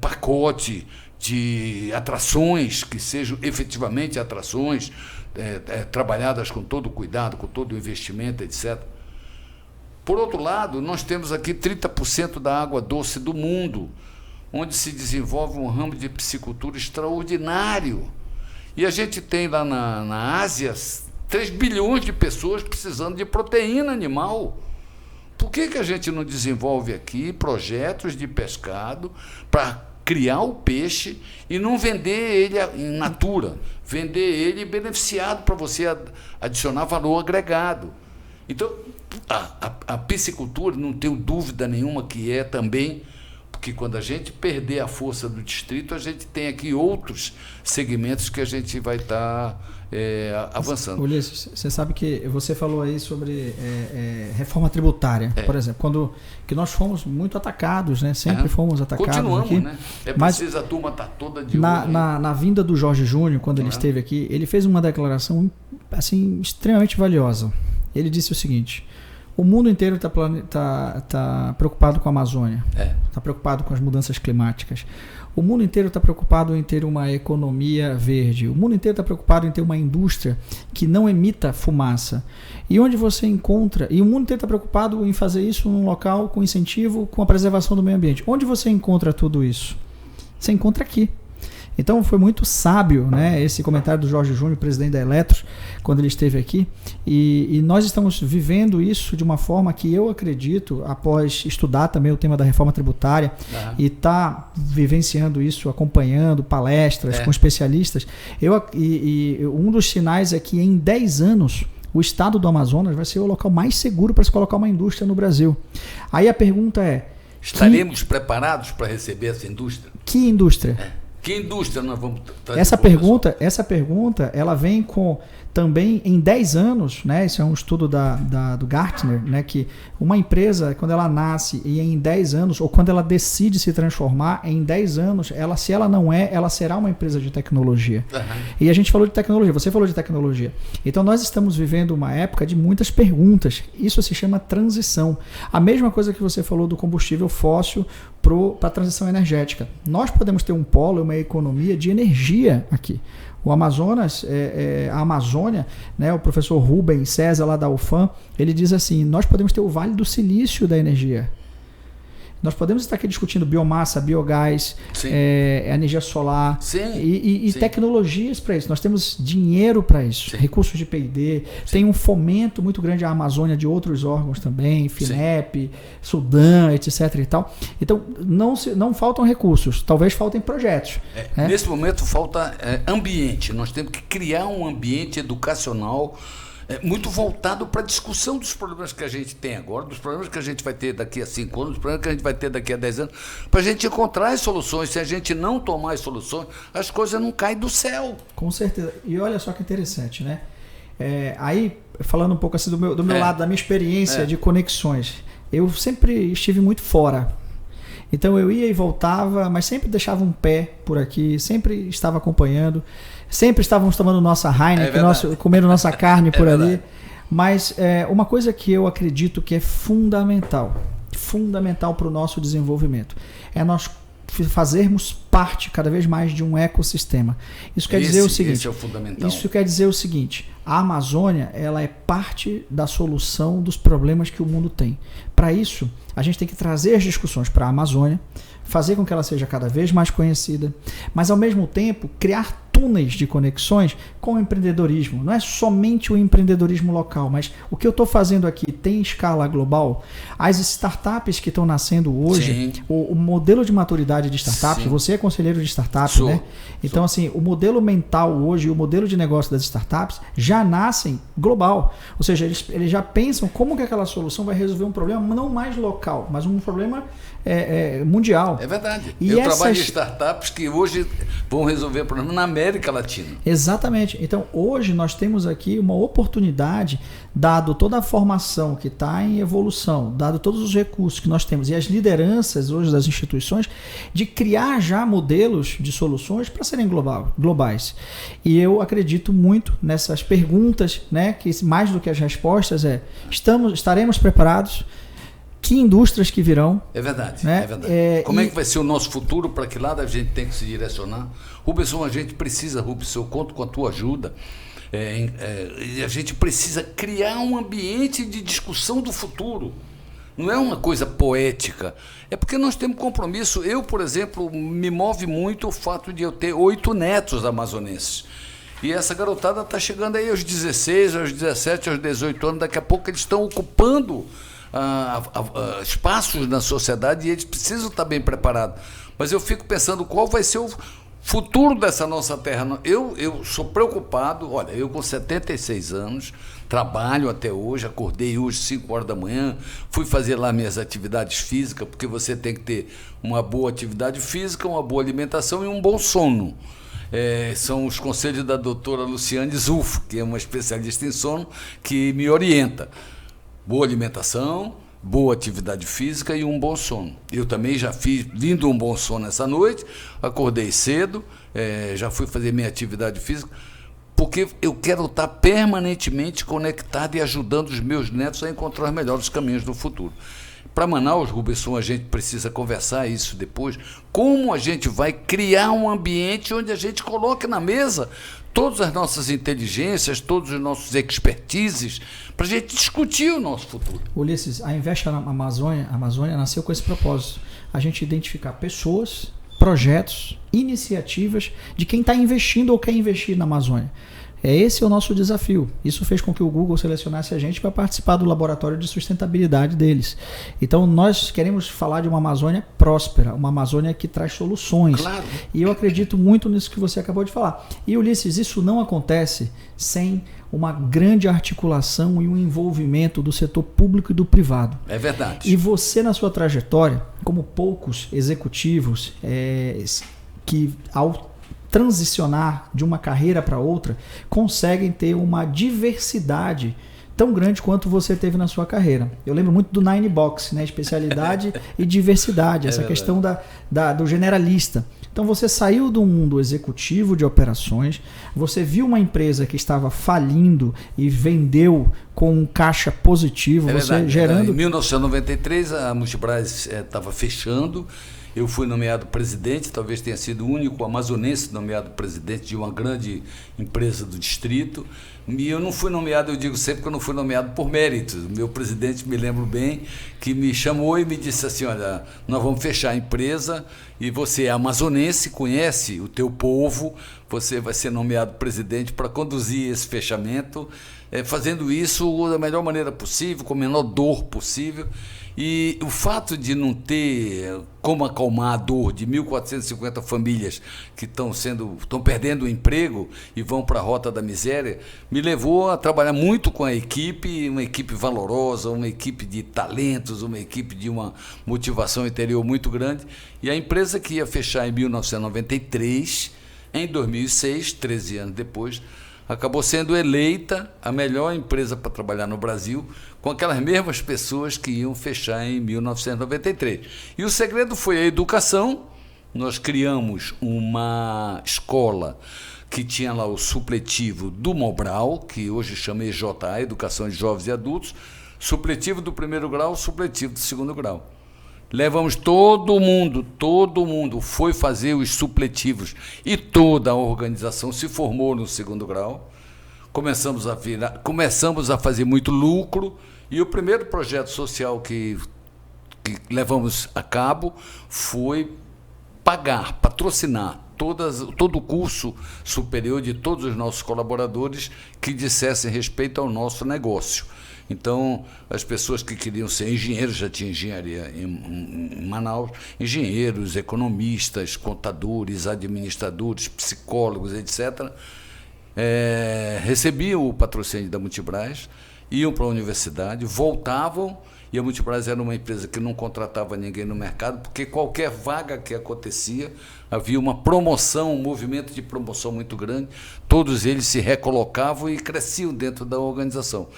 [SPEAKER 2] pacote de atrações que sejam efetivamente atrações, trabalhadas com todo o cuidado, com todo o investimento, etc. Por outro lado, nós temos aqui 30% da água doce do mundo, onde se desenvolve um ramo de piscicultura extraordinário. E a gente tem lá na Ásia 3 bilhões de pessoas precisando de proteína animal. Por que a gente não desenvolve aqui projetos de pescado para criar o peixe e não vender ele in natura, vender ele beneficiado para você adicionar valor agregado? Então, a piscicultura, não tenho dúvida nenhuma que é também, porque quando a gente perder a força do distrito, a gente tem aqui outros segmentos que a gente vai estar avançando.
[SPEAKER 1] Ulisses, você sabe que você falou aí sobre reforma tributária, por exemplo, que nós fomos muito atacados, né? Sempre fomos atacados.
[SPEAKER 2] Continuamos,
[SPEAKER 1] aqui,
[SPEAKER 2] né? Preciso a turma estar toda de olho.
[SPEAKER 1] Na vinda do Jorge Júnior, quando ele esteve aqui, ele fez uma declaração assim, extremamente valiosa. Ele disse o seguinte: o mundo inteiro está preocupado com a Amazônia, está preocupado com as mudanças climáticas. O mundo inteiro está preocupado em ter uma economia verde. O mundo inteiro está preocupado em ter uma indústria que não emita fumaça. E onde você encontra... E o mundo inteiro está preocupado em fazer isso num local com incentivo, com a preservação do meio ambiente. Onde você encontra tudo isso? Você encontra aqui. Então foi muito sábio, né, esse comentário do Jorge Júnior, presidente da Eletros, quando ele esteve aqui, e nós estamos vivendo isso de uma forma que eu acredito, após estudar também o tema da reforma tributária e estar vivenciando isso, acompanhando palestras com especialistas, um dos sinais é que em 10 anos o estado do Amazonas vai ser o local mais seguro para se colocar uma indústria no Brasil. Aí a pergunta é...
[SPEAKER 2] Estaremos preparados para receber essa indústria?
[SPEAKER 1] Que indústria?
[SPEAKER 2] Que indústria nós vamos trazer?
[SPEAKER 1] Essa pergunta, ela vem com também em 10 anos, né? Isso é um estudo do Gartner, né? Que uma empresa, quando ela nasce e em 10 anos, ou quando ela decide se transformar, em 10 anos, se ela não ela será uma empresa de tecnologia. E a gente falou de tecnologia, você falou de tecnologia. Então nós estamos vivendo uma época de muitas perguntas. Isso se chama transição. A mesma coisa que você falou do combustível fóssil para a transição energética. Nós podemos ter um polo, uma economia de energia aqui. O Amazonas, a Amazônia, né, o professor Rubem César lá da UFAM, ele diz assim: nós podemos ter o Vale do Silício da energia. Nós podemos estar aqui discutindo biomassa, biogás, energia solar e tecnologias para isso. Nós temos dinheiro para isso, recursos de P&D, tem um fomento muito grande à Amazônia de outros órgãos também, FINEP, Sudã, etc. e tal. Então, não faltam recursos, talvez faltem projetos.
[SPEAKER 2] Nesse momento falta ambiente. Nós temos que criar um ambiente educacional muito voltado para a discussão dos problemas que a gente tem agora, dos problemas que a gente vai ter daqui a 5 anos, dos problemas que a gente vai ter daqui a 10 anos, para a gente encontrar as soluções. Se a gente não tomar as soluções, as coisas não caem do céu.
[SPEAKER 1] Com certeza. E olha só que interessante, né? Aí, falando um pouco assim do meu lado, da minha experiência de conexões, eu sempre estive muito fora. Então eu ia e voltava, mas sempre deixava um pé por aqui, sempre estava acompanhando. Sempre estávamos tomando nossa Heineken, comendo nossa carne por ali. Mas uma coisa que eu acredito que é fundamental para o nosso desenvolvimento, é nós fazermos parte cada vez mais de um ecossistema. Isso quer dizer o seguinte,
[SPEAKER 2] esse é o fundamental.
[SPEAKER 1] Isso quer dizer o seguinte, a Amazônia, ela é parte da solução dos problemas que o mundo tem. Para isso, a gente tem que trazer as discussões para a Amazônia, fazer com que ela seja cada vez mais conhecida, mas ao mesmo tempo criar túneis de conexões com o empreendedorismo. Não é somente o empreendedorismo local, mas o que eu estou fazendo aqui tem escala global. As startups que estão nascendo hoje, o modelo de maturidade de startups, você é conselheiro de startups, né? Então, assim, o modelo mental hoje, o modelo de negócio das startups já nascem global. Ou seja, eles já pensam como que aquela solução vai resolver um problema não mais local, mas um problema mundial.
[SPEAKER 2] É verdade. Eu trabalho em startups que hoje vão resolver problemas na América Latina.
[SPEAKER 1] Exatamente. Então, hoje nós temos aqui uma oportunidade, dado toda a formação que está em evolução, dado todos os recursos que nós temos e as lideranças hoje das instituições, de criar já modelos de soluções para serem globais. E eu acredito muito nessas perguntas, né, que mais do que as respostas estaremos preparados? Que indústrias que virão?
[SPEAKER 2] É verdade,
[SPEAKER 1] né?
[SPEAKER 2] É verdade. Como é que vai ser o nosso futuro? Para que lado a gente tem que se direcionar? Rubens, a gente precisa, Rubens, eu conto com a tua ajuda. A gente precisa criar um ambiente de discussão do futuro. Não é uma coisa poética. É porque nós temos compromisso. Eu, por exemplo, me move muito o fato de eu ter 8 netos amazonenses. E essa garotada está chegando aí aos 16, aos 17, aos 18 anos. Daqui a pouco eles estão ocupando espaços na sociedade e eles precisam estar bem preparados. Mas eu fico pensando qual vai ser o futuro dessa nossa terra. Eu sou preocupado. Olha, eu com 76 anos, trabalho até hoje, acordei hoje 5 horas da manhã, fui fazer lá minhas atividades físicas, porque você tem que ter uma boa atividade física, uma boa alimentação e um bom sono. São os conselhos da doutora Luciane Zufo, que é uma especialista em sono, que me orienta. Boa alimentação, boa atividade física e um bom sono. Eu também já fiz, vindo um bom sono essa noite, acordei cedo, já fui fazer minha atividade física, porque eu quero estar permanentemente conectado e ajudando os meus netos a encontrar os melhores caminhos do futuro. Para Manaus, Rubens, a gente precisa conversar isso depois, como a gente vai criar um ambiente onde a gente coloque na mesa todas as nossas inteligências, todos os nossos expertises, para a gente discutir o nosso futuro.
[SPEAKER 1] Ulisses, a Investe na Amazônia nasceu com esse propósito, a gente identificar pessoas, projetos, iniciativas de quem está investindo ou quer investir na Amazônia. Esse é o nosso desafio. Isso fez com que o Google selecionasse a gente para participar do laboratório de sustentabilidade deles. Então, nós queremos falar de uma Amazônia próspera, uma Amazônia que traz soluções.
[SPEAKER 2] Claro.
[SPEAKER 1] E eu acredito muito nisso que você acabou de falar. E, Ulisses, isso não acontece sem uma grande articulação e um envolvimento do setor público e do privado.
[SPEAKER 2] É verdade.
[SPEAKER 1] E você, na sua trajetória, como poucos executivos que, ao transicionar de uma carreira para outra, conseguem ter uma diversidade tão grande quanto você teve na sua carreira. Eu lembro muito do Nine Box, né? Especialidade e diversidade, essa questão do generalista. Então você saiu do mundo executivo de operações, você viu uma empresa que estava falindo e vendeu com um caixa positivo, gerando...
[SPEAKER 2] Em 1993 a Multibras estava fechando. Eu fui nomeado presidente, talvez tenha sido o único amazonense nomeado presidente de uma grande empresa do distrito. E eu não fui nomeado, eu digo sempre que eu não fui nomeado por mérito. O meu presidente, me lembro bem, que me chamou e me disse assim, olha, nós vamos fechar a empresa e você é amazonense, conhece o teu povo, você vai ser nomeado presidente para conduzir esse fechamento, fazendo isso da melhor maneira possível, com a menor dor possível. E o fato de não ter como acalmar a dor de 1.450 famílias que estão perdendo o emprego e vão para a rota da miséria, me levou a trabalhar muito com a equipe, uma equipe valorosa, uma equipe de talentos, uma equipe de uma motivação interior muito grande. E a empresa que ia fechar em 1993, em 2006, 13 anos depois, acabou sendo eleita a melhor empresa para trabalhar no Brasil, com aquelas mesmas pessoas que iam fechar em 1993. E o segredo foi a educação. Nós criamos uma escola que tinha lá o supletivo do Mobral, que hoje chama EJA, Educação de Jovens e Adultos, supletivo do primeiro grau, supletivo do segundo grau. Levamos todo mundo foi fazer os supletivos e toda a organização se formou no segundo grau. Começamos a fazer muito lucro e o primeiro projeto social que levamos a cabo foi patrocinar todo o curso superior de todos os nossos colaboradores que dissessem respeito ao nosso negócio. Então, as pessoas que queriam ser engenheiros, já tinha engenharia em Manaus, engenheiros, economistas, contadores, administradores, psicólogos, etc., recebiam o patrocínio da Multibras, iam para a universidade, voltavam, e a Multibras era uma empresa que não contratava ninguém no mercado, porque qualquer vaga que acontecia, havia uma promoção, um movimento de promoção muito grande, todos eles se recolocavam e cresciam dentro da organização.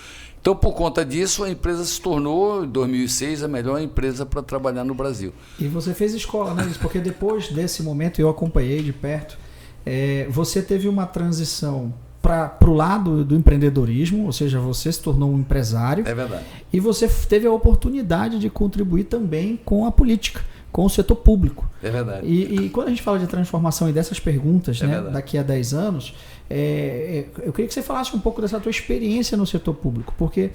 [SPEAKER 2] Então, por conta disso, a empresa se tornou, em 2006, a melhor empresa para trabalhar no Brasil.
[SPEAKER 1] E você fez escola, né? Porque depois desse momento, eu acompanhei de perto, você teve uma transição para o lado do empreendedorismo, ou seja, você se tornou um empresário.
[SPEAKER 2] É verdade.
[SPEAKER 1] E você teve a oportunidade de contribuir também com a política, com o setor público.
[SPEAKER 2] É verdade.
[SPEAKER 1] E quando a gente fala de transformação e dessas perguntas, né, daqui a 10 anos, eu queria que você falasse um pouco dessa tua experiência no setor público, porque,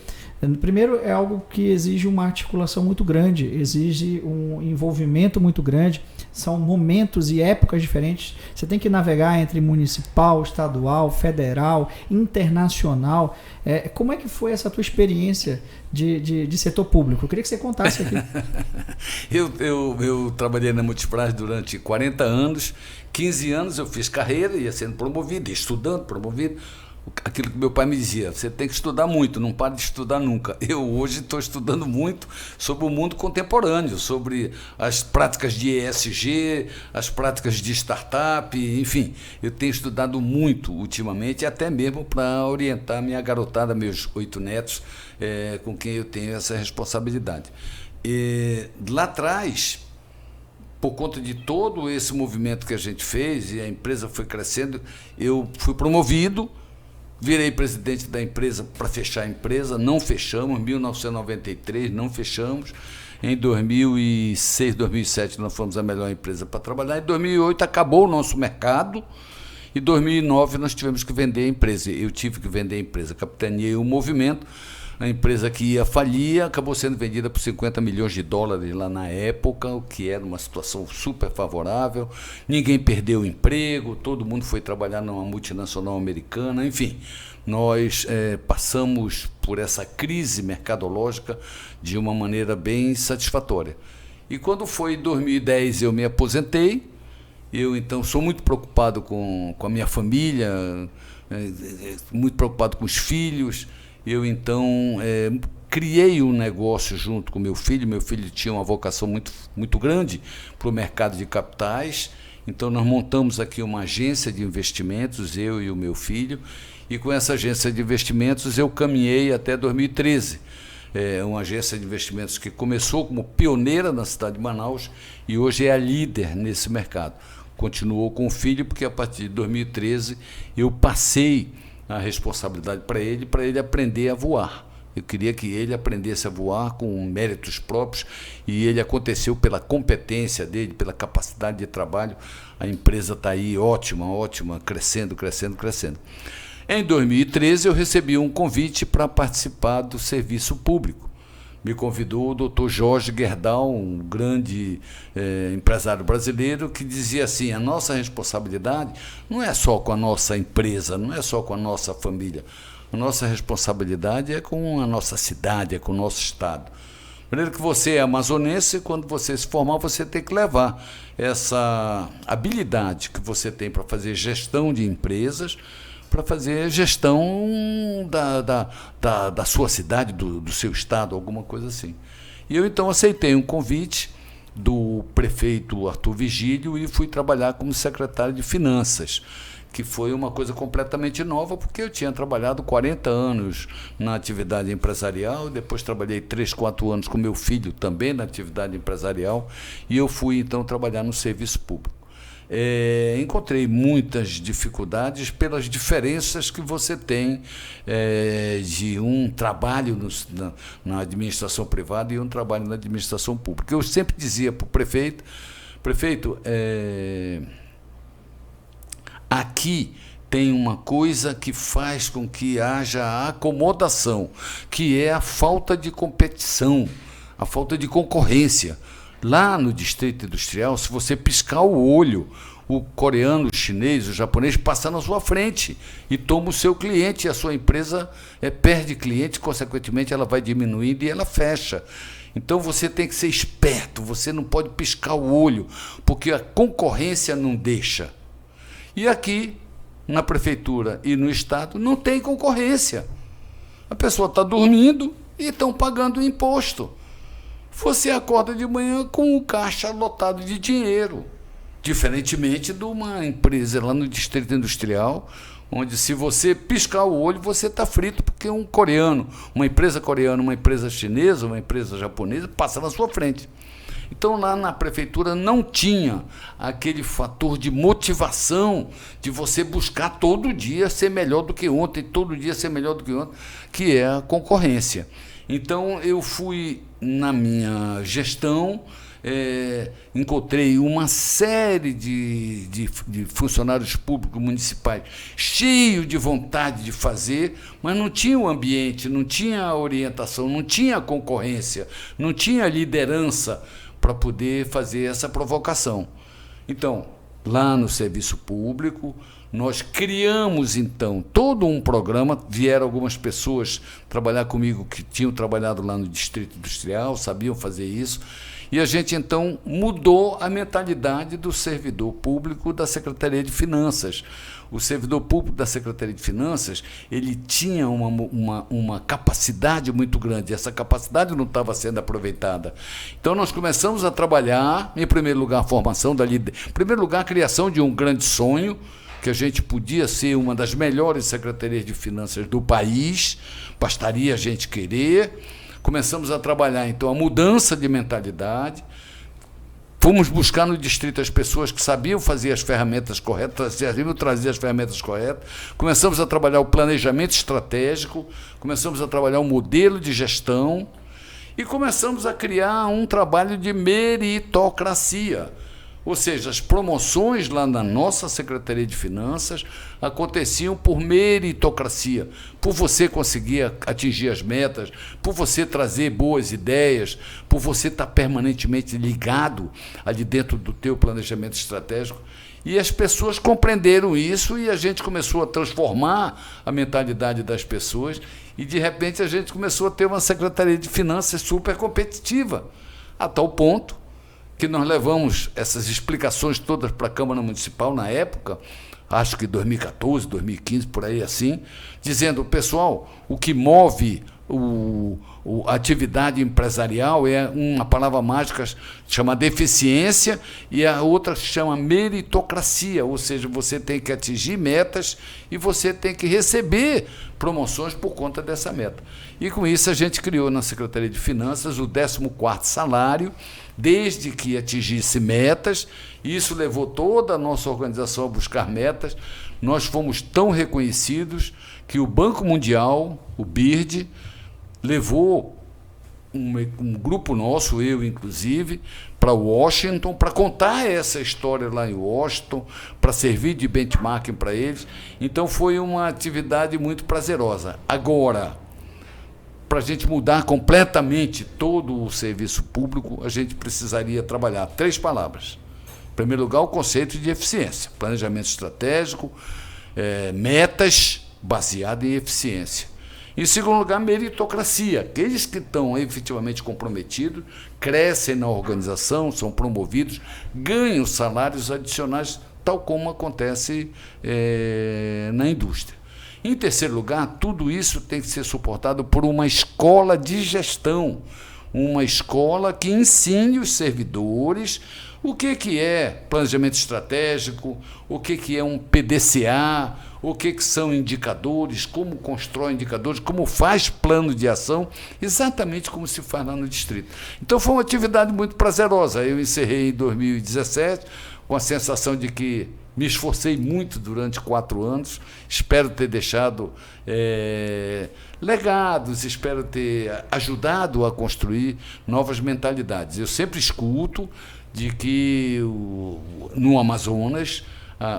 [SPEAKER 1] primeiro, é algo que exige uma articulação muito grande, exige um envolvimento muito grande, são momentos e épocas diferentes, você tem que navegar entre municipal, estadual, federal, internacional. Como é que foi essa tua experiência de setor público? Eu queria que você contasse aqui.
[SPEAKER 2] Eu trabalhei na Multibras durante 40 anos, 15 anos eu fiz carreira, ia sendo promovido, estudando, promovido. Aquilo que meu pai me dizia, você tem que estudar muito, não para de estudar nunca. Eu hoje estou estudando muito sobre o mundo contemporâneo, sobre as práticas de ESG, as práticas de startup, enfim. Eu tenho estudado muito ultimamente, até mesmo para orientar minha garotada, meus 8 netos, com quem eu tenho essa responsabilidade. Lá atrás, por conta de todo esse movimento que a gente fez e a empresa foi crescendo, eu fui promovido, virei presidente da empresa para fechar a empresa, não fechamos, em 1993 não fechamos, em 2006, 2007 nós fomos a melhor empresa para trabalhar, em 2008 acabou o nosso mercado, em 2009 nós tivemos que vender a empresa, eu tive que vender a empresa, capitaneei o movimento, a empresa que ia falir acabou sendo vendida por 50 milhões de dólares lá na época, o que era uma situação super favorável. Ninguém perdeu o emprego, todo mundo foi trabalhar numa multinacional americana, enfim. Nós passamos por essa crise mercadológica de uma maneira bem satisfatória. E quando foi em 2010 eu me aposentei, eu então sou muito preocupado com a minha família, muito preocupado com os filhos. Eu, então, criei um negócio junto com meu filho. Meu filho tinha uma vocação muito grande para o mercado de capitais. Então, nós montamos aqui uma agência de investimentos, eu e o meu filho. E com essa agência de investimentos, eu caminhei até 2013. Uma agência de investimentos que começou como pioneira na cidade de Manaus e hoje é a líder nesse mercado. Continuou com o filho, porque a partir de 2013 eu passei a responsabilidade para ele aprender a voar. Eu queria que ele aprendesse a voar com méritos próprios e ele aconteceu pela competência dele, pela capacidade de trabalho. A empresa está aí ótima, crescendo. Em 2013 eu recebi um convite para participar do serviço público. Me convidou o Dr. Jorge Gerdau, um grande empresário brasileiro, que dizia assim, a nossa responsabilidade não é só com a nossa empresa, não é só com a nossa família. A nossa responsabilidade é com a nossa cidade, é com o nosso estado. Primeiro que você é amazonense, quando você se formar, você tem que levar essa habilidade que você tem para fazer gestão de empresas, para fazer gestão da sua cidade, do seu estado, alguma coisa assim. E eu então aceitei um convite do prefeito Arthur Vigílio e fui trabalhar como secretário de Finanças, que foi uma coisa completamente nova, porque eu tinha trabalhado 40 anos na atividade empresarial, depois trabalhei 3, 4 anos com meu filho também na atividade empresarial, e eu fui então trabalhar no serviço público. encontrei muitas dificuldades pelas diferenças que você tem de um trabalho na administração privada e um trabalho na administração pública. Eu sempre dizia para o prefeito, aqui tem uma coisa que faz com que haja acomodação, que é a falta de competição, a falta de concorrência. Lá no Distrito Industrial, se você piscar o olho, o coreano, o chinês, o japonês passa na sua frente e toma o seu cliente, e a sua empresa perde cliente, consequentemente ela vai diminuindo e ela fecha. Então você tem que ser esperto, você não pode piscar o olho, porque a concorrência não deixa. E aqui, na prefeitura e no estado, não tem concorrência. A pessoa está dormindo e estão pagando imposto. Você acorda de manhã com o caixa lotado de dinheiro, diferentemente de uma empresa lá no Distrito Industrial, onde se você piscar o olho, você está frito, porque um coreano, uma empresa chinesa, uma empresa japonesa, passa na sua frente. Então, lá na prefeitura não tinha aquele fator de motivação de você buscar todo dia ser melhor do que ontem, todo dia ser melhor do que ontem, que é a concorrência. Então, eu fui, na minha gestão, encontrei uma série de funcionários públicos municipais cheios de vontade de fazer, mas não tinha o ambiente, não tinha a orientação, não tinha a concorrência, não tinha a liderança para poder fazer essa provocação. Então, lá no serviço público, nós criamos, então, todo um programa. Vieram algumas pessoas trabalhar comigo que tinham trabalhado lá no Distrito Industrial, sabiam fazer isso, e a gente, então, mudou a mentalidade do servidor público da Secretaria de Finanças. O servidor público da Secretaria de Finanças, ele tinha uma capacidade muito grande, essa capacidade não estava sendo aproveitada. Então, nós começamos a trabalhar, em primeiro lugar, a formação da liderança, em primeiro lugar, a criação de um grande sonho, que a gente podia ser uma das melhores secretarias de finanças do país, bastaria a gente querer. Começamos a trabalhar, então, a mudança de mentalidade. Fomos buscar no distrito as pessoas que sabiam fazer as ferramentas corretas, sabiam trazer as ferramentas corretas. Começamos a trabalhar o planejamento estratégico, começamos a trabalhar o modelo de gestão e começamos a criar um trabalho de meritocracia. Ou seja, as promoções lá na nossa Secretaria de Finanças aconteciam por meritocracia, por você conseguir atingir as metas, por você trazer boas ideias, por você estar permanentemente ligado ali dentro do teu planejamento estratégico. E as pessoas compreenderam isso e a gente começou a transformar a mentalidade das pessoas e, de repente, a gente começou a ter uma Secretaria de Finanças super competitiva, a tal ponto que nós levamos essas explicações todas para a Câmara Municipal na época, acho que 2014, 2015, por aí assim, dizendo, pessoal, o que move a atividade empresarial é uma palavra mágica chamada eficiência e a outra se chama meritocracia, ou seja, você tem que atingir metas e você tem que receber promoções por conta dessa meta. E com isso a gente criou na Secretaria de Finanças o 14º salário, desde que atingisse metas. Isso levou toda a nossa organização a buscar metas. Nós fomos tão reconhecidos que o Banco Mundial, o BIRD, levou um grupo nosso, eu inclusive, para Washington, para contar essa história lá em Washington, para servir de benchmarking para eles. Então foi uma atividade muito prazerosa. Agora, para a gente mudar completamente todo o serviço público, a gente precisaria trabalhar 3 palavras. Em primeiro lugar, o conceito de eficiência, planejamento estratégico, metas baseadas em eficiência. Em segundo lugar, meritocracia. Aqueles que estão efetivamente comprometidos, crescem na organização, são promovidos, ganham salários adicionais, tal como acontece na indústria. Em terceiro lugar, tudo isso tem que ser suportado por uma escola de gestão, uma escola que ensine os servidores o que é planejamento estratégico, o que é um PDCA, o que são indicadores, como constrói indicadores, como faz plano de ação, exatamente como se faz lá no distrito. Então foi uma atividade muito prazerosa. Eu encerrei em 2017 com a sensação de que me esforcei muito durante 4 anos, espero ter deixado legados, espero ter ajudado a construir novas mentalidades. Eu sempre escuto de que no Amazonas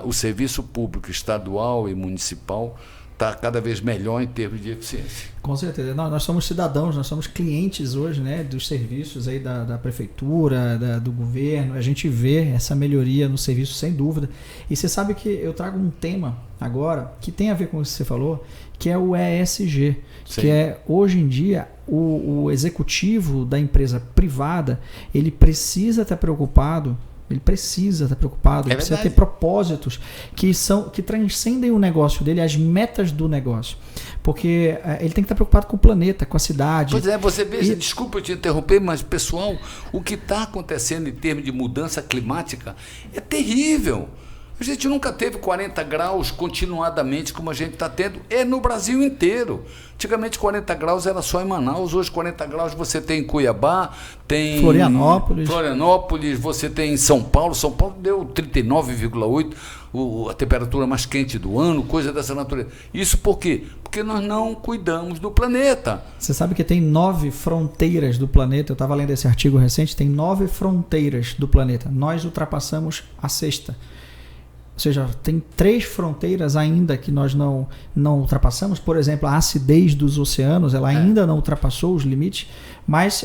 [SPEAKER 2] o serviço público estadual e municipal está cada vez melhor em termos de eficiência.
[SPEAKER 1] Com certeza. Nós somos cidadãos, nós somos clientes hoje, né, dos serviços aí da prefeitura, do governo. A gente vê essa melhoria no serviço, sem dúvida. E você sabe que eu trago um tema agora que tem a ver com o que você falou, que é o ESG, Sim. que é, hoje em dia, o executivo da empresa privada, ele precisa estar preocupado. Ele precisa estar preocupado, ele precisa ter propósitos que transcendem o negócio dele, as metas do negócio. Porque ele tem que estar preocupado com o planeta, com a cidade.
[SPEAKER 2] Pois é, você veja, desculpa eu te interromper, mas, pessoal, o que está acontecendo em termos de mudança climática é terrível. A gente nunca teve 40 graus continuadamente como a gente está tendo, no Brasil inteiro. Antigamente 40 graus era só em Manaus, hoje 40 graus você tem em Cuiabá, tem
[SPEAKER 1] Florianópolis,
[SPEAKER 2] você tem em São Paulo. São Paulo deu 39,8, a temperatura mais quente do ano, coisa dessa natureza. Isso por quê? Porque nós não cuidamos do planeta.
[SPEAKER 1] Você sabe que tem 9 fronteiras do planeta, eu estava lendo esse artigo recente, tem 9 fronteiras do planeta. Nós ultrapassamos a 6ª. Ou seja, tem 3 fronteiras ainda que nós não ultrapassamos. Por exemplo, a acidez dos oceanos, ela ainda não ultrapassou os limites, mas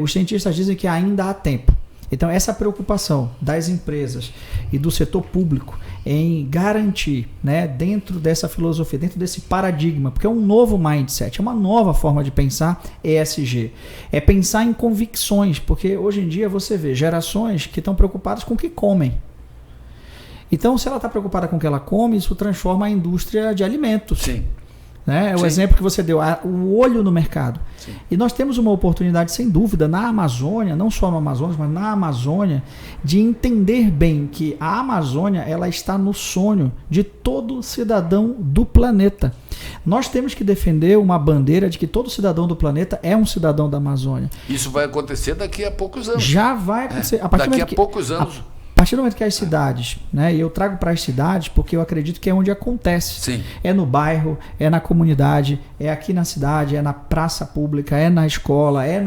[SPEAKER 1] os cientistas dizem que ainda há tempo. Então, essa preocupação das empresas e do setor público em garantir, né, dentro dessa filosofia, dentro desse paradigma, porque é um novo mindset, é uma nova forma de pensar ESG. É pensar em convicções, porque hoje em dia você vê gerações que estão preocupadas com o que comem. Então, se ela está preocupada com o que ela come, isso transforma a indústria de alimentos.
[SPEAKER 2] Sim.
[SPEAKER 1] Né? É o exemplo que você deu, o olho no mercado. Sim. E nós temos uma oportunidade, sem dúvida, na Amazônia, não só no Amazonas, mas na Amazônia, de entender bem que a Amazônia ela está no sonho de todo cidadão do planeta. Nós temos que defender uma bandeira de que todo cidadão do planeta é um cidadão da Amazônia.
[SPEAKER 2] Isso vai acontecer daqui a poucos anos.
[SPEAKER 1] Já vai acontecer.
[SPEAKER 2] Daqui a poucos anos.
[SPEAKER 1] A partir do momento que as cidades, né, e eu trago para as cidades porque eu acredito que é onde acontece.
[SPEAKER 2] Sim.
[SPEAKER 1] É no bairro, é na comunidade, é aqui na cidade, é na praça pública, é na escola, é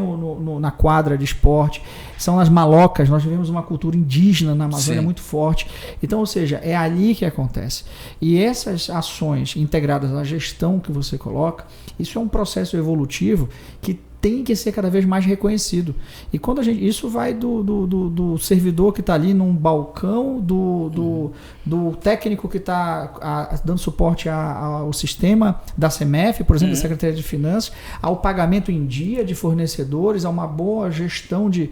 [SPEAKER 1] na quadra de esporte, são nas malocas. Nós vivemos uma cultura indígena na Amazônia muito forte. Então, ou seja, é ali que acontece. E essas ações integradas à gestão que você coloca, isso é um processo evolutivo que tem que ser cada vez mais reconhecido. E quando isso vai do servidor que está ali num balcão, do técnico que está dando suporte ao sistema da CEMEF, por exemplo, da Secretaria de Finanças, ao pagamento em dia de fornecedores, a uma boa gestão de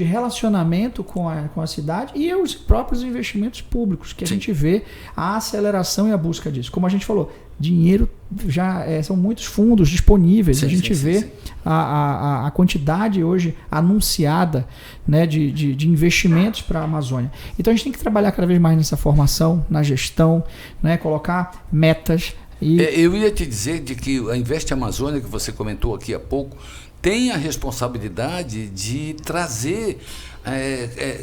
[SPEAKER 1] relacionamento com a cidade e os próprios investimentos públicos, que a gente vê a aceleração e a busca disso. Como a gente falou, dinheiro já são muitos fundos disponíveis. A gente vê a quantidade hoje anunciada, né, de investimentos para a Amazônia. Então a gente tem que trabalhar cada vez mais nessa formação, na gestão, né, colocar metas.
[SPEAKER 2] Eu ia te dizer de que a Investe Amazônia, que você comentou aqui há pouco, tem a responsabilidade de trazer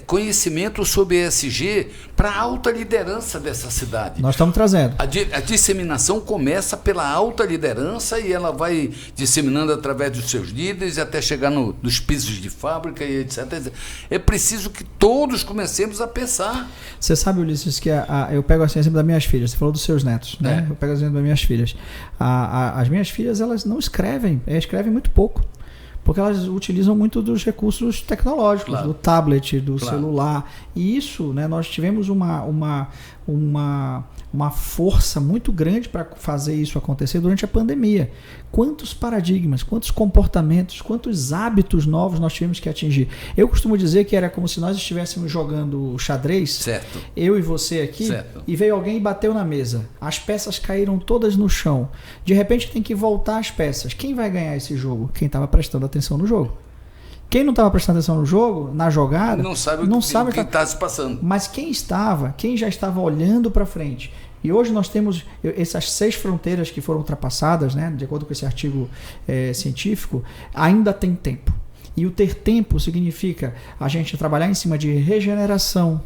[SPEAKER 2] conhecimento sobre ESG para a alta liderança dessa cidade.
[SPEAKER 1] Nós estamos trazendo.
[SPEAKER 2] A disseminação começa pela alta liderança e ela vai disseminando através dos seus líderes até chegar nos pisos de fábrica e etc. É preciso que todos comecemos a pensar.
[SPEAKER 1] Você sabe, Ulisses, que eu pego assim, exemplo das minhas filhas. Você falou dos seus netos, né? Eu pego o exemplo das minhas filhas. As minhas filhas, elas não escrevem muito pouco. Porque elas utilizam muito dos recursos tecnológicos, do tablet, do celular. E isso, né, nós tivemos uma força muito grande para fazer isso acontecer durante a pandemia. Quantos paradigmas, quantos comportamentos, quantos hábitos novos nós tivemos que atingir. Eu costumo dizer que era como se nós estivéssemos jogando xadrez,
[SPEAKER 2] certo,
[SPEAKER 1] eu e você aqui, certo, e veio alguém e bateu na mesa. As peças caíram todas no chão. De repente tem que voltar as peças. Quem vai ganhar esse jogo? Quem estava prestando atenção no jogo. Quem não estava prestando atenção no jogo, na jogada,
[SPEAKER 2] não sabe o que está se passando.
[SPEAKER 1] Mas quem já estava olhando para frente. E hoje nós temos essas 6 fronteiras que foram ultrapassadas, né, de acordo com esse artigo científico, ainda tem tempo. E o ter tempo significa a gente trabalhar em cima de regeneração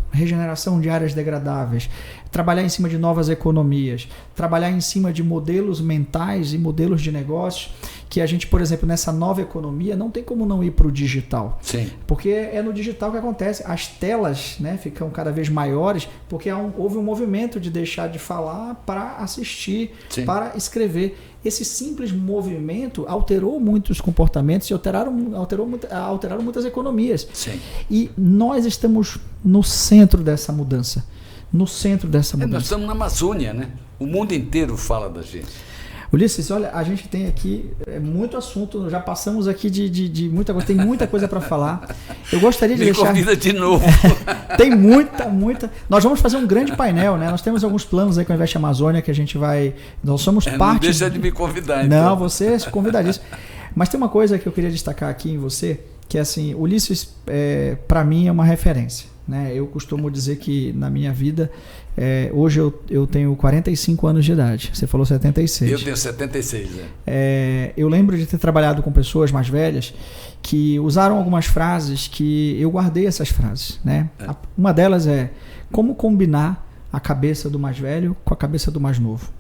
[SPEAKER 1] de áreas degradáveis, trabalhar em cima de novas economias, trabalhar em cima de modelos mentais e modelos de negócios que a gente, por exemplo, nessa nova economia, não tem como não ir para o digital.
[SPEAKER 2] Sim.
[SPEAKER 1] Porque é no digital que acontece. As telas, né, ficam cada vez maiores porque houve um movimento de deixar de falar para assistir, sim, para escrever. Esse simples movimento alterou muitos comportamentos e alteraram muitas economias.
[SPEAKER 2] Sim.
[SPEAKER 1] E nós estamos no centro dessa mudança. Nós estamos
[SPEAKER 2] na Amazônia, né? O mundo inteiro fala da gente.
[SPEAKER 1] Ulisses, olha, a gente tem aqui muito assunto, já passamos aqui de muita coisa, tem muita coisa para falar. Eu gostaria de deixar...
[SPEAKER 2] convida de novo.
[SPEAKER 1] Tem muita. Nós vamos fazer um grande painel, né? Nós temos alguns planos aí com a Invest Amazônia que a gente vai... Nós somos parte...
[SPEAKER 2] Não deixa de me convidar, então.
[SPEAKER 1] Não, você é convidadíssimo. Mas tem uma coisa que eu queria destacar aqui em você, que é assim, Ulisses, para mim, é uma referência. Né? Eu costumo dizer que na minha vida, hoje eu tenho 45 anos de idade. Você falou 76.
[SPEAKER 2] Eu tenho 76,
[SPEAKER 1] eu lembro de ter trabalhado com pessoas mais velhas que usaram algumas frases que eu guardei essas frases. Né? Uma delas é como combinar a cabeça do mais velho com a cabeça do mais novo.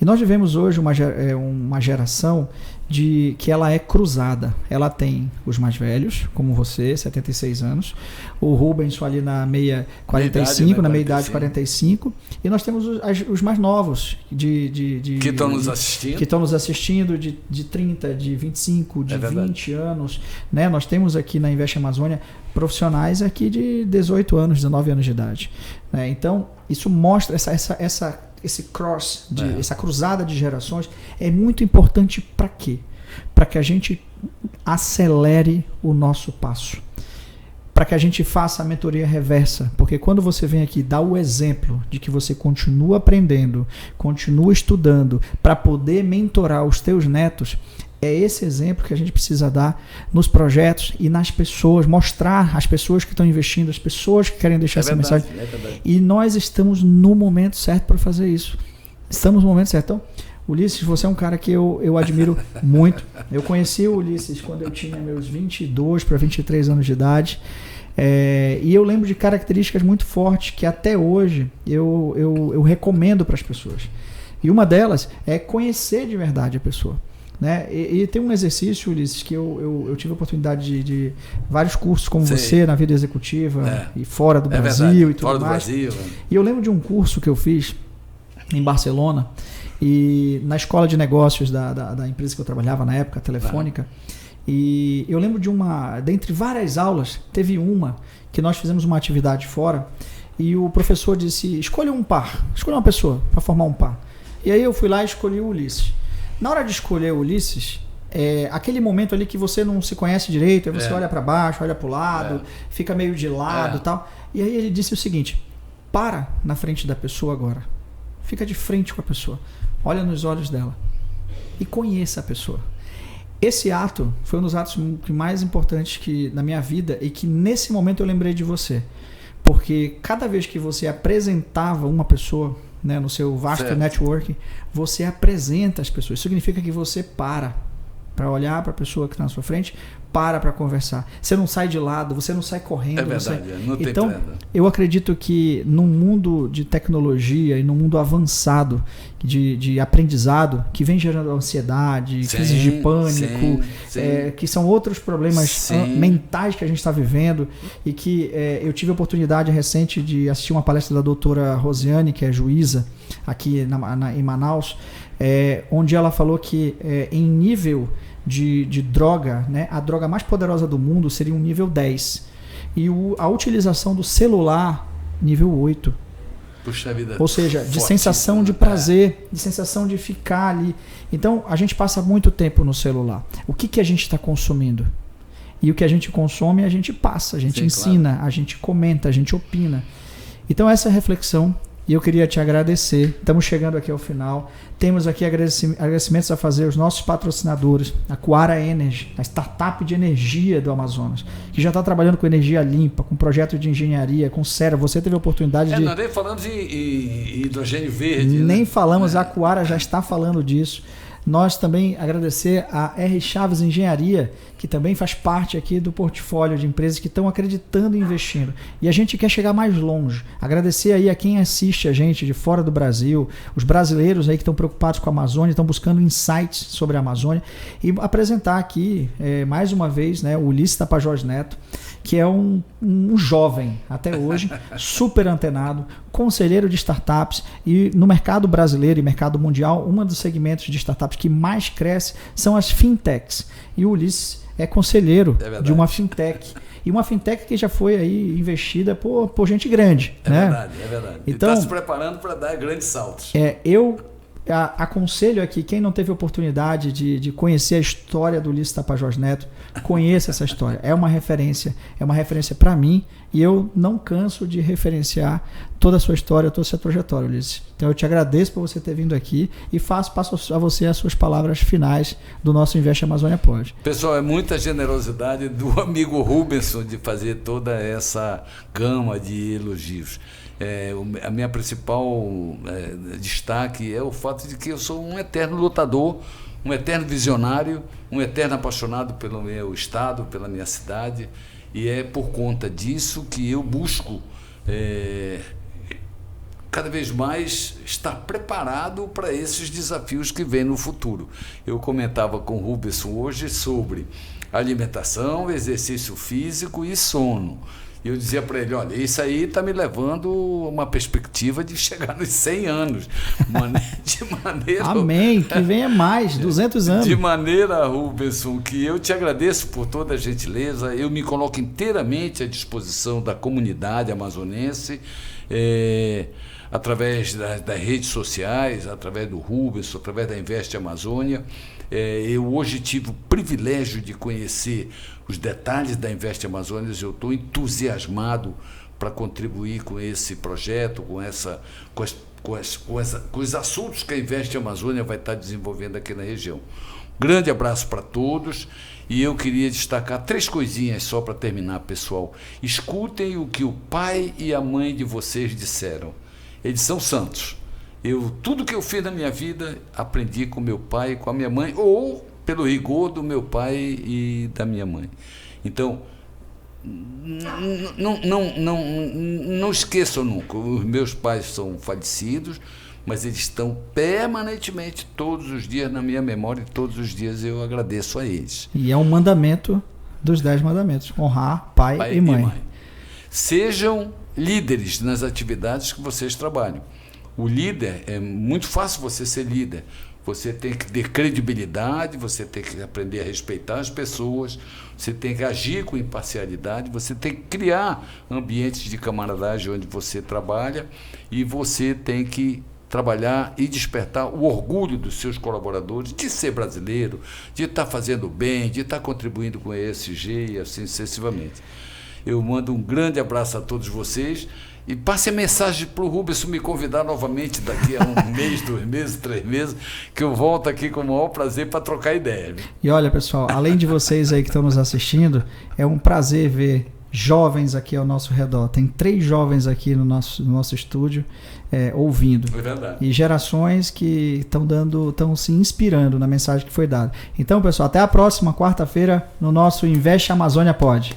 [SPEAKER 1] E nós vivemos hoje uma geração que ela é cruzada. Ela tem os mais velhos, como você, 76 anos. O Rubens ali na meia 45, na meia idade 45. E nós temos os mais novos que
[SPEAKER 2] estão nos assistindo.
[SPEAKER 1] Que estão nos assistindo de 30, de 25, de 20 anos. Né? Nós temos aqui na Invest Amazônia profissionais aqui de 18 anos, 19 anos de idade. Né? Então, isso mostra esse cross, essa cruzada de gerações é muito importante para quê? Para que a gente acelere o nosso passo. Para que a gente faça a mentoria reversa. Porque quando você vem aqui dar o exemplo de que você continua aprendendo, continua estudando para poder mentorar os teus netos, é esse exemplo que a gente precisa dar nos projetos e nas pessoas, mostrar as pessoas que estão investindo, as pessoas que querem deixar essa mensagem. E nós estamos no momento certo para fazer isso. Estamos no momento certo. Então, Ulisses, você é um cara que eu admiro muito. Eu conheci o Ulisses quando eu tinha meus 22 para 23 anos de idade. E eu lembro de características muito fortes que até hoje eu recomendo para as pessoas. E uma delas é conhecer de verdade a pessoa. Né? E tem um exercício, Ulisses, que eu tive a oportunidade de vários cursos como você na vida executiva e fora do Brasil e tudo fora mais. Do Brasil, E eu lembro de um curso que eu fiz em Barcelona e na escola de negócios da empresa que eu trabalhava na época, a Telefônica. E eu lembro dentre várias aulas, teve uma que nós fizemos uma atividade fora e o professor disse, escolha uma pessoa para formar um par. E aí eu fui lá e escolhi o Ulisses. Na hora de escolher o Ulisses, aquele momento ali que você não se conhece direito, aí você olha para baixo, olha para o lado, fica meio de lado e tal. E aí ele disse o seguinte, para na frente da pessoa agora. Fica de frente com a pessoa. Olha nos olhos dela. E conheça a pessoa. Esse ato foi um dos atos mais importantes na minha vida e que nesse momento eu lembrei de você. Porque cada vez que você apresentava uma pessoa, né, no seu vasto networking, você apresenta as pessoas. Isso significa que você para olhar para a pessoa que está na sua frente, para conversar. Você não sai de lado, você não sai correndo. É verdade, não tem então, prenda. Eu acredito que num mundo de tecnologia e num mundo avançado de aprendizado, que vem gerando ansiedade, crises de pânico, que são outros problemas mentais que a gente está vivendo e que eu tive a oportunidade recente de assistir uma palestra da doutora Rosiane, que é juíza aqui em Manaus, onde ela falou que em nível de droga, né, a droga mais poderosa do mundo seria um nível 10 e a utilização do celular nível 8.
[SPEAKER 2] Puxa vida.
[SPEAKER 1] Ou seja, de sensação de prazer, de sensação de ficar ali. Então a gente passa muito tempo no celular. O que a gente está consumindo? E o que a gente consome a gente passa, a gente ensina, a gente comenta, a gente opina. Então essa reflexão E eu queria te agradecer. Estamos chegando aqui ao final. Temos aqui agradecimentos a fazer aos nossos patrocinadores, a Coara Energy, a startup de energia do Amazonas, que já está trabalhando com energia limpa, com projeto de engenharia, com Cera. Você teve a oportunidade de...
[SPEAKER 2] Nós nem falamos em hidrogênio verde.
[SPEAKER 1] Nem
[SPEAKER 2] né?
[SPEAKER 1] falamos, a Coara já está falando disso. Nós também agradecer a R. Chaves Engenharia, que também faz parte aqui do portfólio de empresas que estão acreditando e investindo. E a gente quer chegar mais longe. Agradecer aí a quem assiste a gente de fora do Brasil, os brasileiros aí que estão preocupados com a Amazônia, estão buscando insights sobre a Amazônia. E apresentar aqui, mais uma vez, né, o Ulisses Tapajós Neto, que é um jovem, até hoje, super antenado, conselheiro de startups, e no mercado brasileiro e mercado mundial, um dos segmentos de startups que mais cresce são as fintechs. E o Ulisses é conselheiro de uma fintech. E uma fintech que já foi aí investida por gente grande.
[SPEAKER 2] É verdade.
[SPEAKER 1] Então,
[SPEAKER 2] está se preparando para dar grandes saltos.
[SPEAKER 1] Eu aconselho aqui, quem não teve oportunidade de conhecer a história do Ulisses Tapajós Neto, conheça essa história. É uma referência para mim, e eu não canso de referenciar toda a sua história, toda a sua trajetória, Ulisses. Então eu te agradeço por você ter vindo aqui e passo a você as suas palavras finais do nosso Investe Amazônia Pod.
[SPEAKER 2] Pessoal, é muita generosidade do amigo Rubenson de fazer toda essa gama de elogios. A minha principal destaque é o fato de que eu sou um eterno lutador, um eterno visionário, um eterno apaixonado pelo meu estado, pela minha cidade, e é por conta disso que eu busco cada vez mais estar preparado para esses desafios que vêm no futuro. Eu comentava com o Rubenson hoje sobre alimentação, exercício físico e sono. E eu dizia para ele, olha, isso aí está me levando a uma perspectiva de chegar nos 100 anos. De maneira...
[SPEAKER 1] Amém, que venha mais, 200 anos.
[SPEAKER 2] De maneira, Rubenson, que eu te agradeço por toda a gentileza, eu me coloco inteiramente à disposição da comunidade amazonense, através das redes sociais, através do Rubenson, através da Investe Amazônia. Eu hoje tive o privilégio de conhecer os detalhes da Investe Amazônia. Eu estou entusiasmado para contribuir com esse projeto, com os assuntos que a Investe Amazônia vai estar desenvolvendo aqui na região. Grande abraço para todos, e eu queria destacar 3 coisinhas só para terminar, pessoal. Escutem o que o pai e a mãe de vocês disseram. Eles são santos. Tudo que eu fiz na minha vida, aprendi com meu pai e com a minha mãe, ou pelo rigor do meu pai e da minha mãe. Então, não esqueçam nunca. Os meus pais são falecidos, mas eles estão permanentemente, todos os dias, na minha memória, e todos os dias eu agradeço a eles.
[SPEAKER 1] E é um mandamento dos 10 mandamentos, honrar pai e mãe.
[SPEAKER 2] Sejam líderes nas atividades que vocês trabalham. O líder, é muito fácil você ser líder. Você tem que ter credibilidade, você tem que aprender a respeitar as pessoas, você tem que agir com imparcialidade, você tem que criar ambientes de camaradagem onde você trabalha, e você tem que trabalhar e despertar o orgulho dos seus colaboradores de ser brasileiro, de estar fazendo bem, de estar contribuindo com a ESG e assim sucessivamente. Eu mando um grande abraço a todos vocês. E passe a mensagem para o Rubenson me convidar novamente daqui a um mês, 2 meses, 3 meses, que eu volto aqui com o maior prazer para trocar ideia.
[SPEAKER 1] E olha, pessoal, além de vocês aí que estão nos assistindo, é um prazer ver jovens aqui ao nosso redor. Tem 3 jovens aqui no nosso estúdio ouvindo.
[SPEAKER 2] É verdade.
[SPEAKER 1] E gerações que estão se inspirando na mensagem que foi dada. Então, pessoal, até a próxima quarta-feira no nosso Investe Amazônia Pod.